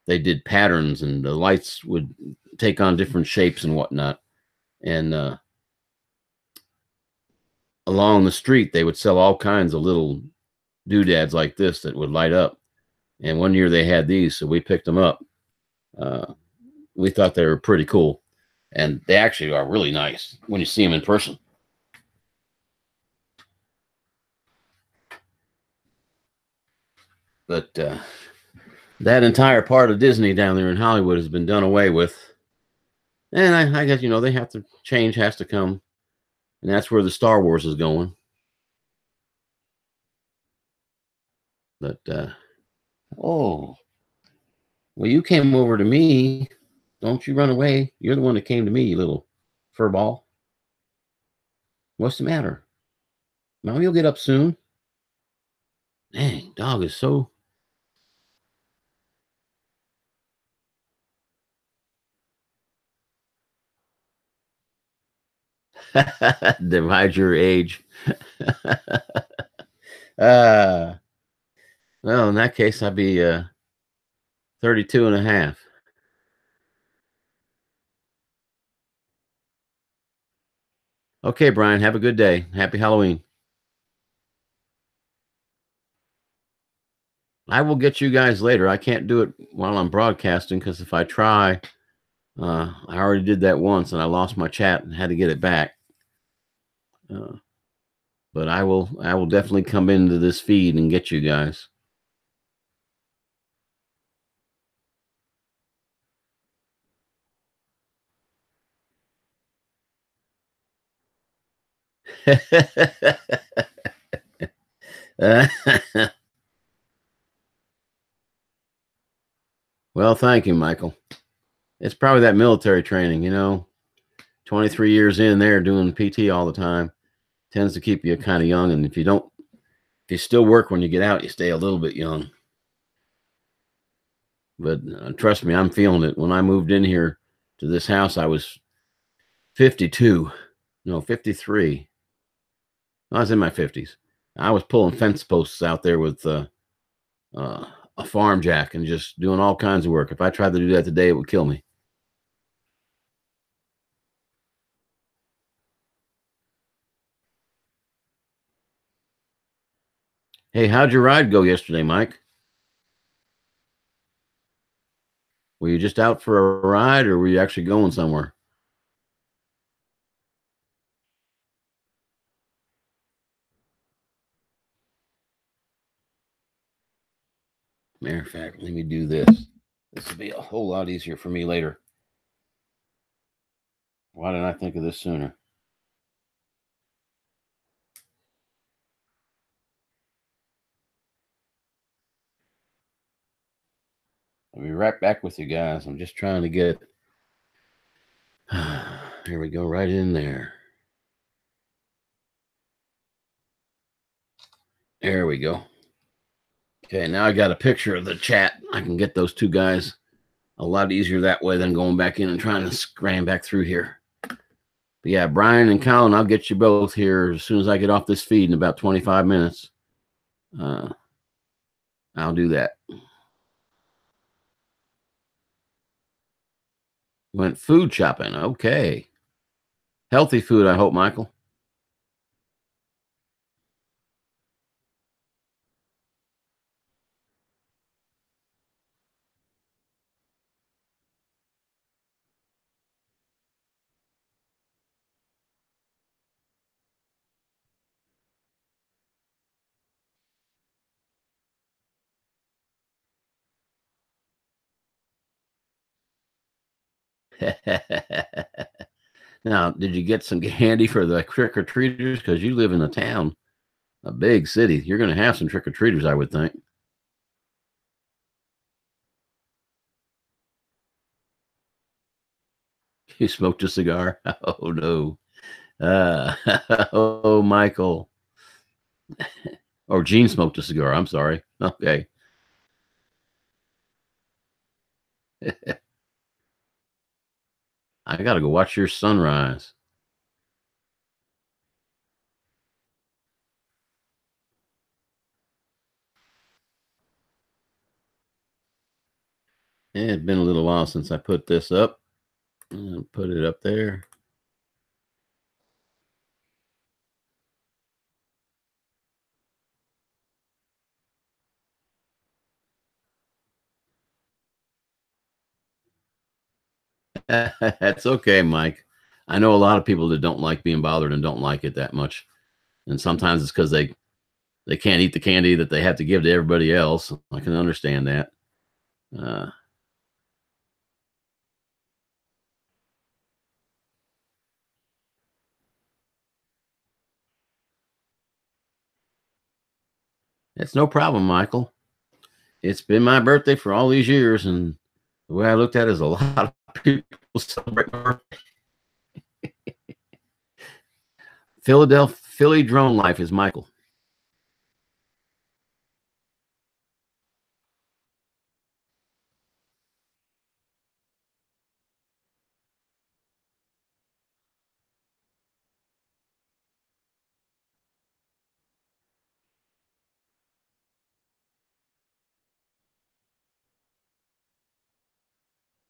they did patterns, and the lights would take on different shapes and whatnot. And along the street, they would sell all kinds of little doodads like this that would light up. And one year they had these, so we picked them up. We thought they were pretty cool, and they actually are really nice when you see them in person. But that entire part of Disney down there in Hollywood has been done away with. And I guess, they have to change, has to come. And that's where the Star Wars is going. But, oh, well, you came over to me. Don't you run away. You're the one that came to me, you little furball. What's the matter? Mommy will get up soon. Dang, dog is so... Divide your age. Well, in that case, I'd be 32 and a half. Okay, Brian, have a good day. Happy Halloween. I will get you guys later. I can't do it while I'm broadcasting because if I try, I already did that once and I lost my chat and had to get it back. But I will definitely come into this feed and get you guys. Well, thank you, Michael. It's probably that military training, 23 years in there doing PT all the time tends to keep you kind of young. And if you still work when you get out, you stay a little bit young. But trust me, I'm feeling it. When I moved in here to this house, I was 52, no, 53. I was in my 50s. I was pulling fence posts out there with a farm jack and just doing all kinds of work. If I tried to do that today, it would kill me. Hey, how'd your ride go yesterday, Mike? Were you just out for a ride or were you actually going somewhere? Matter of fact, let me do this. This will be a whole lot easier for me later. Why didn't I think of this sooner? I'll be right back with you guys. I'm just trying to get. Here we go, right in there. There we go. Okay, now I got a picture of the chat. I can get those two guys a lot easier that way than going back in and trying to scram back through here. But yeah, Brian and Colin, I'll get you both here as soon as I get off this feed in about 25 minutes. I'll do that. Went food shopping. Okay. Healthy food, I hope, Michael. Now, did you get some candy for the trick-or-treaters? Because you live in a town, a big city. You're going to have some trick-or-treaters, I would think. You smoked a cigar? Oh, no. Oh, Michael. Or Gene smoked a cigar. I'm sorry. Okay. I got to go watch your sunrise. It's been a little while since I put this up. I'll put it up there. That's okay, Mike. I know a lot of people that don't like being bothered and don't like it that much. And sometimes it's because they can't eat the candy that they have to give to everybody else. I can understand that. It's no problem, Michael. It's been my birthday for all these years, and the way I looked at it is a lot of people celebrate my birthday. Philly Drone Life is Michael.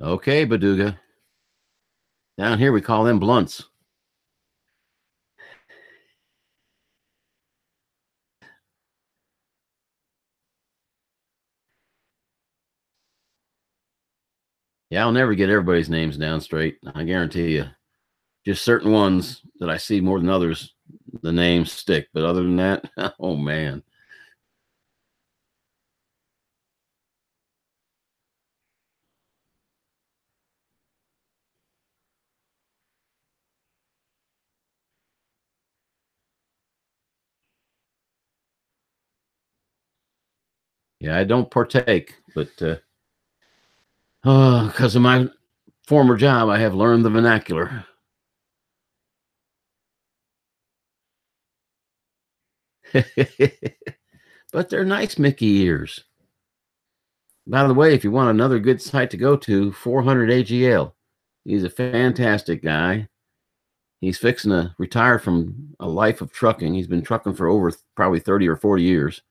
Okay, Baduga. Down here we call them blunts. Yeah, I'll never get everybody's names down straight. I guarantee you. Just certain ones that I see more than others, the names stick. But other than that, oh man. Yeah, I don't partake, but because of my former job, I have learned the vernacular. But they're nice Mickey ears. By the way, if you want another good site to go to, 400 AGL. He's a fantastic guy. He's fixing to retire from a life of trucking. He's been trucking for over probably 30 or 40 years,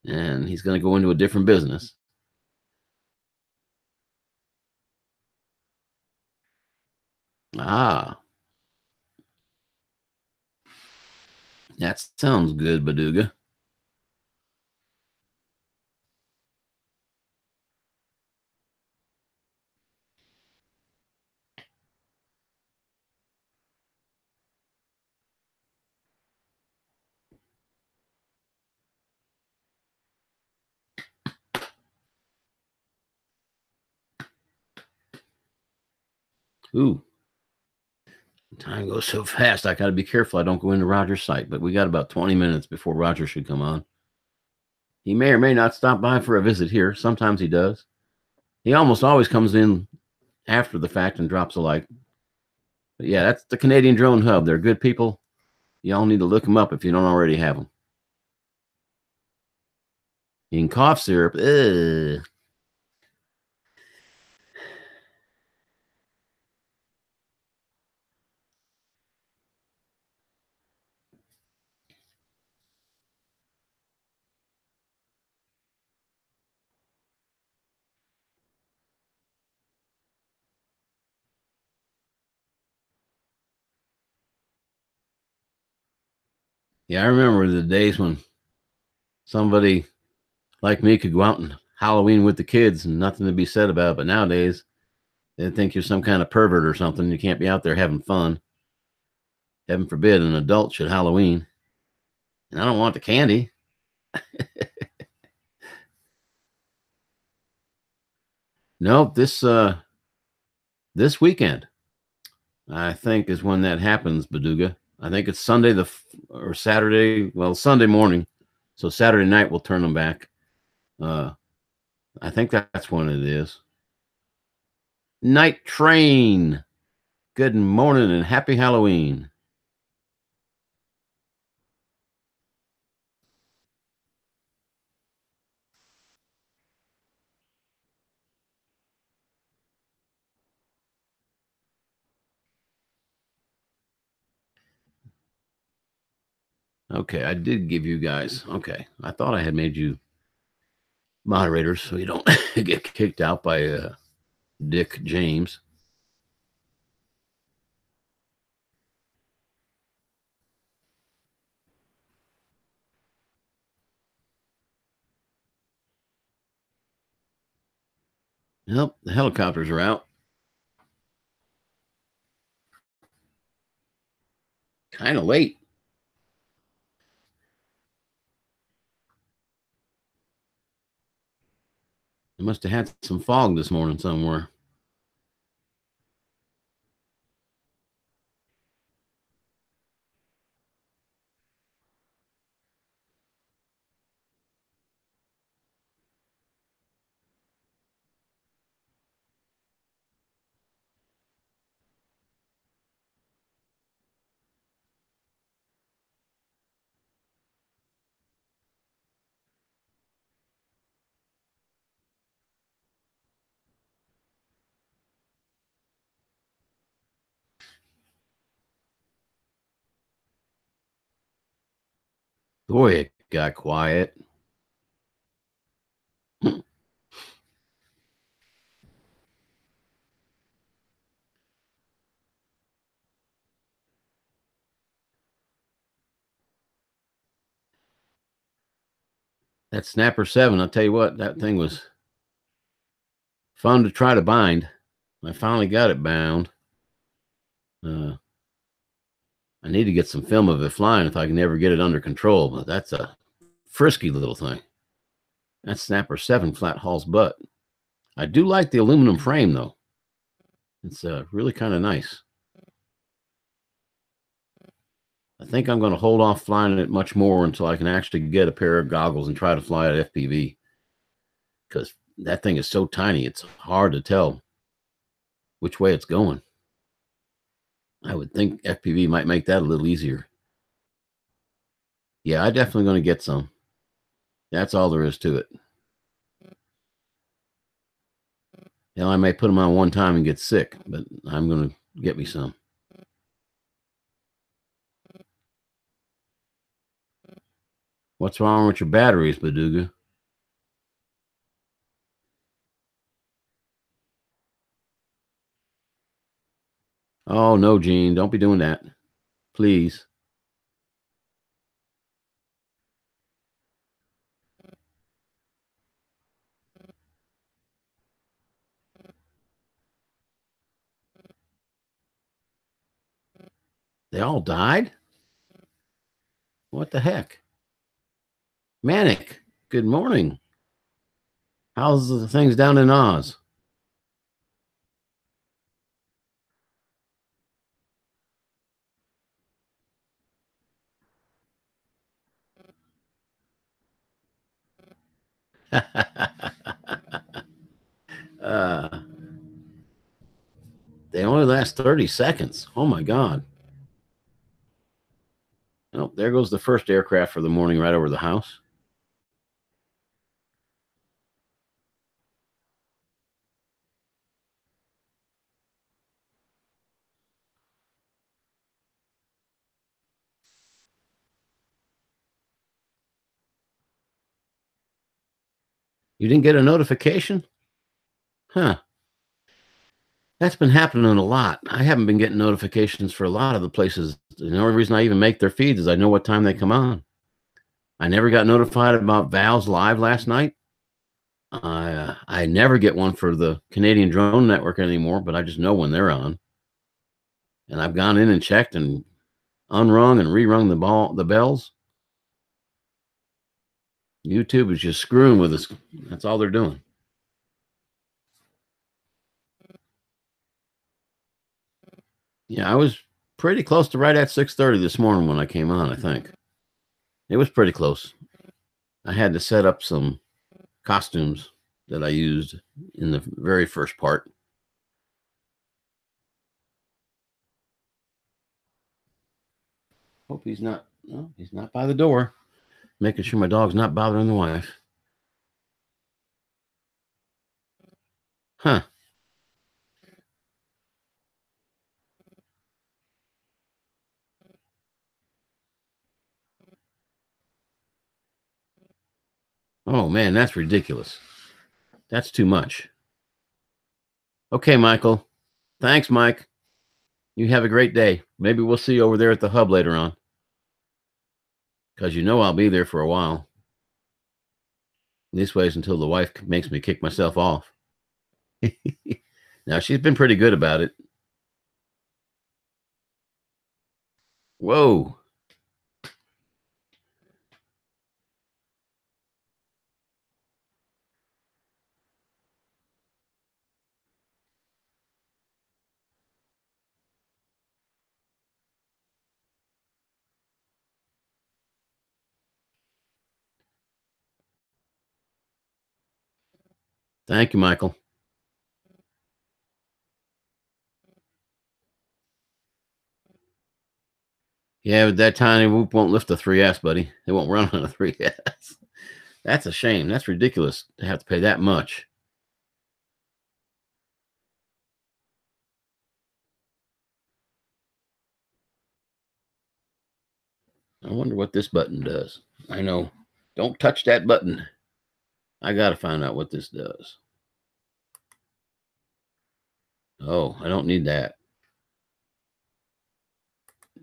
and he's going to go into a different business. Ah, that sounds good, Baduga. Ooh, time goes so fast. I got to be careful I don't go into Roger's site, but we got about 20 minutes before Roger should come on. He may or may not stop by for a visit here. Sometimes he does. He almost always comes in after the fact and drops a like. But yeah, that's the Canadian Drone Hub. They're good people. Y'all need to look them up if you don't already have them. In cough syrup, ugh. Yeah, I remember the days when somebody like me could go out and Halloween with the kids and nothing to be said about it. But nowadays, they think you're some kind of pervert or something. You can't be out there having fun. Heaven forbid an adult should Halloween. And I don't want the candy. Nope, this weekend, I think, is when that happens, Baduga. I think it's Sunday or Saturday. Well, Sunday morning. So Saturday night we'll turn them back. I think that's when it is. Night Train. Good morning and happy Halloween. Okay, I did give you guys. Okay, I thought I had made you moderators so you don't get kicked out by Dick James. Nope, the helicopters are out. Kind of late. They must have had some fog this morning somewhere. Boy, it got quiet. That Snapper 7, I'll tell you what, that thing was fun to try to bind. I finally got it bound. I need to get some film of it flying if I can ever get it under control, but that's a frisky little thing. That's Snapper 7 flat Hall's butt. I do like the aluminum frame, though. It's really kind of nice. I think I'm going to hold off flying it much more until I can actually get a pair of goggles and try to fly at FPV. Because that thing is so tiny, it's hard to tell which way it's going. I would think FPV might make that a little easier. Yeah, I'm definitely going to get some. That's all there is to it. Hell, I may put them on one time and get sick, but I'm going to get me some. What's wrong with your batteries, Baduga? Oh, no, Gene. Don't be doing that. Please. They all died? What the heck? Manic, good morning. How's the things down in Oz? They only last 30 seconds. Oh, my God. Oh, there goes the first aircraft for the morning right over the house. You didn't get a notification? Huh. That's been happening a lot. I haven't been getting notifications for a lot of the places. The only reason I even make their feeds is I know what time they come on. I never got notified about Val's live last night. I never get one for the Canadian Drone Network anymore, but I just know when they're on. And I've gone in and checked and unrung and rerung the bells. YouTube is just screwing with us. That's all they're doing. Yeah, I was pretty close to right at 6:30 this morning when I came on, I think. It was pretty close. I had to set up some costumes that I used in the very first part. Hope he's not. No, he's not by the door. Making sure my dog's not bothering the wife. Huh. Oh, man, that's ridiculous. That's too much. Okay, Michael. Thanks, Mike. You have a great day. Maybe we'll see you over there at the hub later on. Because you know I'll be there for a while. This way's until the wife makes me kick myself off. Now, she's been pretty good about it. Whoa. Thank you, Michael. Yeah, but that tiny whoop won't lift a 3S, buddy. It won't run on a 3S. That's a shame. That's ridiculous to have to pay that much. I wonder what this button does. I know. Don't touch that button. I got to find out what this does. Oh, I don't need that.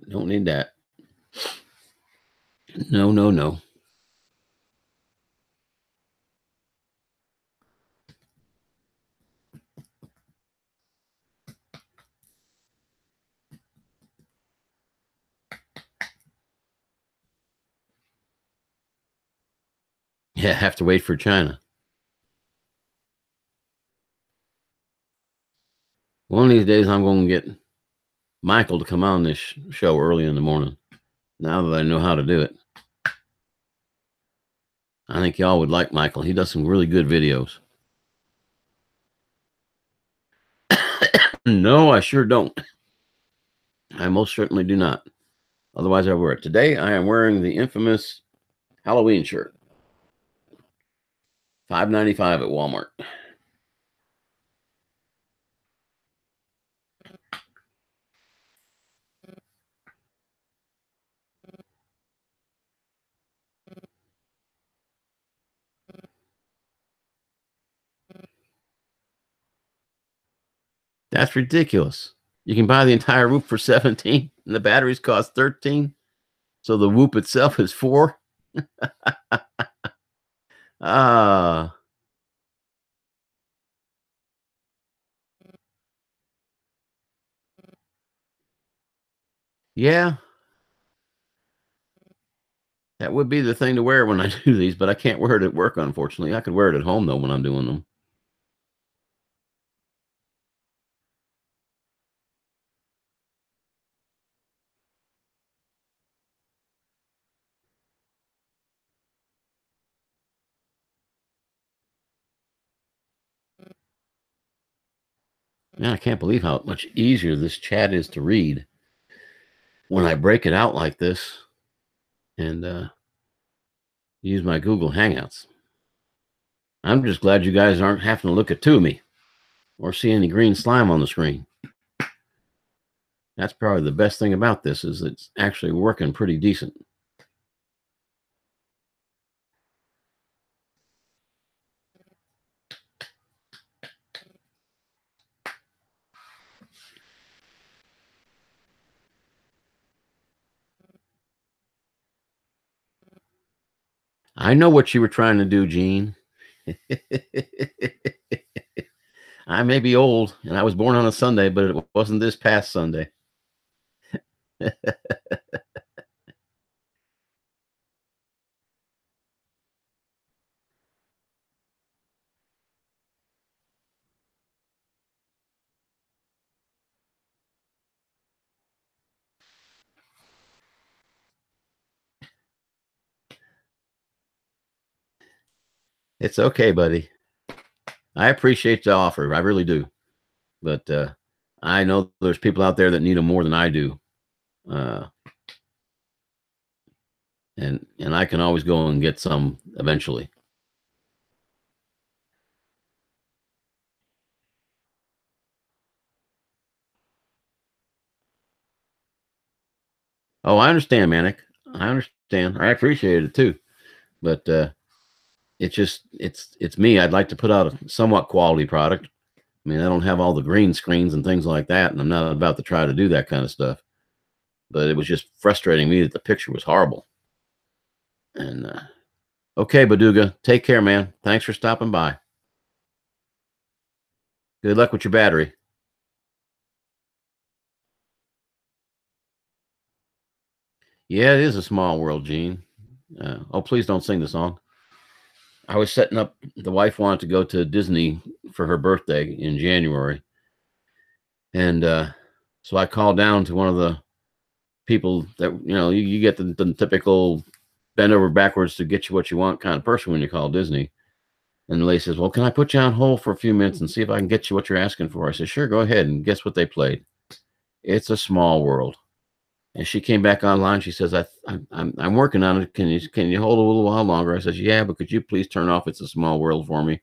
Don't need that. No, no, no. Yeah, have to wait for China. One of these days, I'm going to get Michael to come on this show early in the morning. Now that I know how to do it, I think y'all would like Michael. He does some really good videos. No, I sure don't. I most certainly do not. Otherwise, I wear it. Today, I am wearing the infamous Halloween shirt. $5.95 at Walmart. That's ridiculous. You can buy the entire roof for 17 and the batteries cost 13. So the whoop itself is 4. Ah. Yeah. That would be the thing to wear when I do these, but I can't wear it at work, unfortunately. I could wear it at home, though, when I'm doing them. Man, I can't believe how much easier this chat is to read when I break it out like this and use my Google Hangouts. I'm just glad you guys aren't having to look at two of me or see any green slime on the screen. That's probably the best thing about this, is it's actually working pretty decent. I know what you were trying to do, Gene. I may be old, and I was born on a Sunday, but it wasn't this past Sunday. It's okay, buddy. I appreciate the offer. I really do. But I know there's people out there that need them more than I do. And I can always go and get some eventually. Oh, I understand, Manic. I understand. I appreciate it too. But it's me. I'd like to put out a somewhat quality product. I mean, I don't have all the green screens and things like that, and I'm not about to try to do that kind of stuff. But it was just frustrating me that the picture was horrible. And okay, Baduga, take care, man. Thanks for stopping by. Good luck with your battery. Yeah, it is a small world, Gene. Oh, please don't sing the song. I was setting up, the wife wanted to go to Disney for her birthday in January. And so I called down to one of the people that, you get the typical bend over backwards to get you what you want kind of person when you call Disney. And the lady says, well, can I put you on hold for a few minutes and see if I can get you what you're asking for? I said, sure, go ahead. And guess what they played? It's a Small World. And she came back online. She says, I'm working on it. Can you hold a little while longer? I says, yeah, but could you please turn off It's a Small World for me?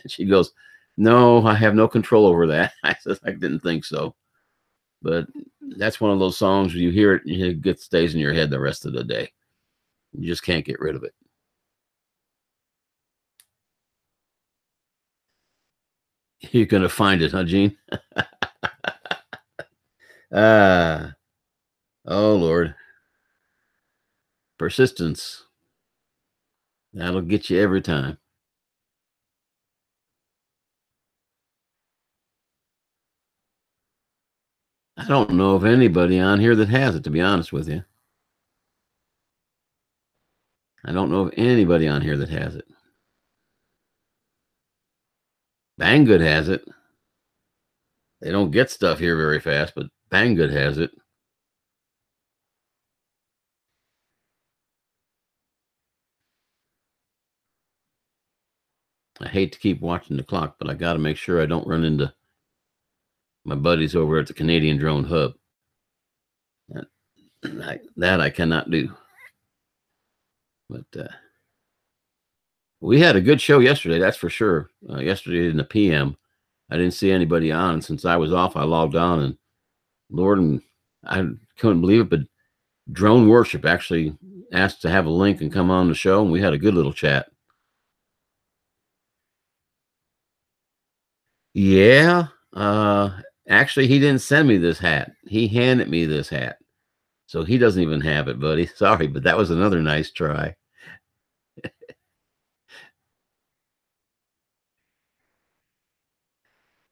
She goes, no, I have no control over that. I says, I didn't think so. But that's one of those songs where you hear it and it stays in your head the rest of the day. You just can't get rid of it. You're going to find it, huh, Gene? Oh, Lord. Persistence. That'll get you every time. I don't know of anybody on here that has it, to be honest with you. I don't know of anybody on here that has it. Banggood has it. They don't get stuff here very fast, but Banggood has it. I hate to keep watching the clock, but I got to make sure I don't run into my buddies over at the Canadian Drone Hub. That I cannot do. But we had a good show yesterday, that's for sure. Yesterday in the PM, I didn't see anybody on. And since I was off, I logged on, and Lord, and I couldn't believe it, but Drone Worship actually asked to have a link and come on the show, and we had a good little chat. Yeah. Actually, he didn't send me this hat. He handed me this hat. So he doesn't even have it, buddy. Sorry, but that was another nice try.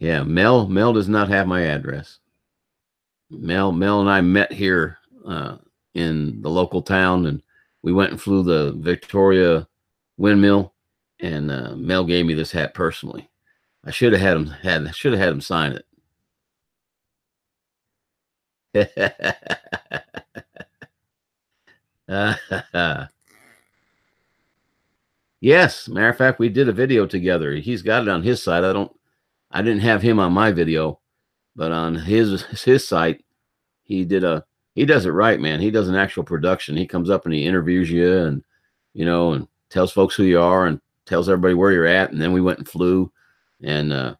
Yeah, Mel does not have my address. Mel and I met here in the local town, and we went and flew the Victoria windmill, and Mel gave me this hat personally. I should have had him sign it. Yes, matter of fact, we did a video together. He's got it on his site. I didn't have him on my video, but on his site, he does it right, man. He does an actual production. He comes up and he interviews you, and and tells folks who you are and tells everybody where you're at. And then we went and flew, and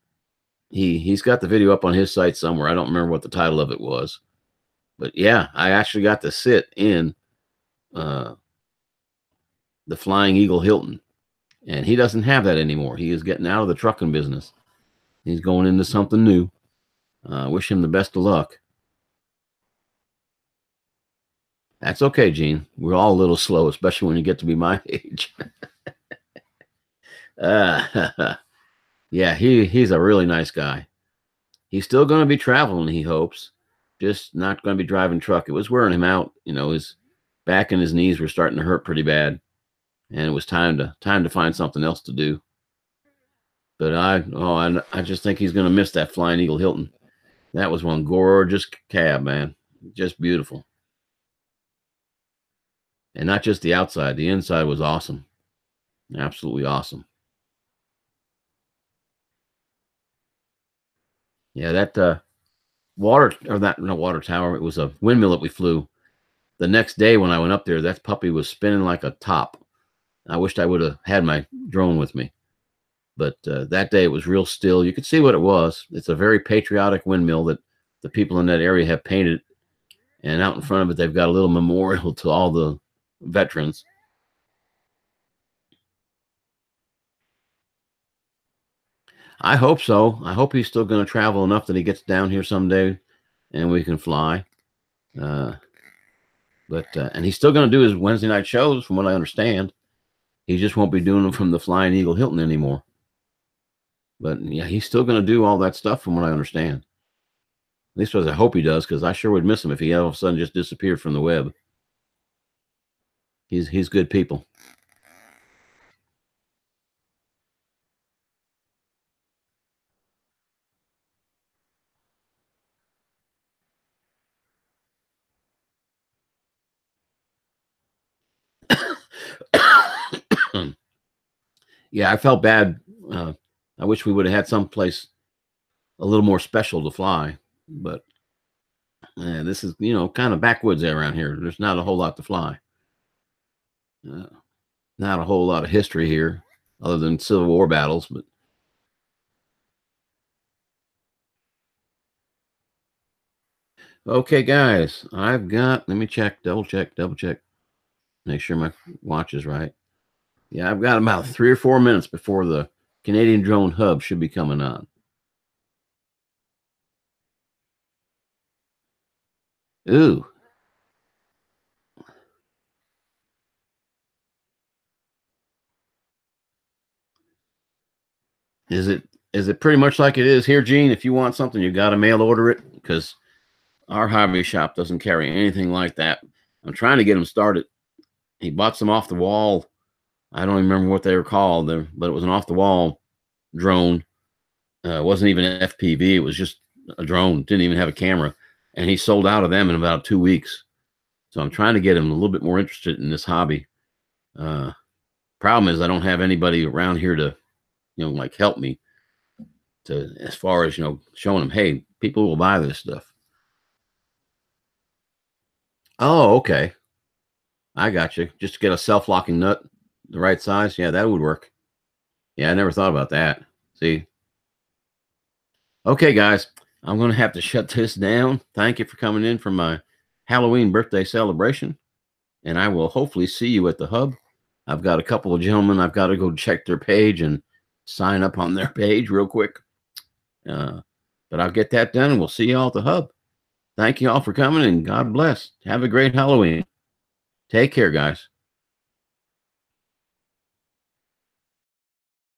he's got the video up on his site somewhere. I don't remember what the title of it was, but yeah, I actually got to sit in the Flying Eagle Hilton, and he doesn't have that anymore. He is getting out of the trucking business. He's going into something new. Wish him the best of luck. That's okay, Gene. We're all a little slow, especially when you get to be my age. Yeah, he's a really nice guy. He's still going to be traveling, he hopes, just not going to be driving truck. It was wearing him out. His back and his knees were starting to hurt pretty bad, and it was time to find something else to do. But I just think he's going to miss that Flying Eagle Hilton. That was one gorgeous cab, man. Just beautiful. And not just the outside, the inside was awesome. Absolutely awesome. Yeah, that water tower, it was a windmill that we flew. The next day when I went up there, that puppy was spinning like a top. I wished I would have had my drone with me. But that day it was real still. You could see what it was. It's a very patriotic windmill that the people in that area have painted. And out in front of it, they've got a little memorial to all the veterans. I hope so. I hope he's still going to travel enough that he gets down here someday and we can fly. And he's still going to do his Wednesday night shows, from what I understand. He just won't be doing them from the Flying Eagle Hilton anymore. But yeah, he's still going to do all that stuff, from what I understand. At least I hope he does, because I sure would miss him if he all of a sudden just disappeared from the web. He's good people. Yeah, I felt bad. I wish we would have had some place a little more special to fly, but this is, kind of backwoods around here. There's not a whole lot to fly. Not a whole lot of history here other than Civil War battles, but okay, guys, let me check, double check, make sure my watch is right. Yeah, I've got about 3 or 4 minutes before the Canadian Drone Hub should be coming on. Ooh. Is it pretty much like it is here, Gene? If you want something, you got to mail order it, because our hobby shop doesn't carry anything like that. I'm trying to get them started. He bought some off the wall. I don't even remember what they were called, but it was an off the wall drone. It wasn't even an FPV. It was just a drone. Didn't even have a camera. And he sold out of them in about 2 weeks. So I'm trying to get him a little bit more interested in this hobby. Problem is I don't have anybody around here to, like help me to, as far as, showing them, hey, people will buy this stuff. Oh, okay. I got you. Just to get a self-locking nut, the right size. Yeah, that would work. Yeah, I never thought about that. See? Okay, guys, I'm going to have to shut this down. Thank you for coming in for my Halloween birthday celebration. And I will hopefully see you at the hub. I've got a couple of gentlemen. I've got to go check their page and sign up on their page real quick. But I'll get that done, and we'll see you all at the hub. Thank you all for coming, and God bless. Have a great Halloween. Take care, guys.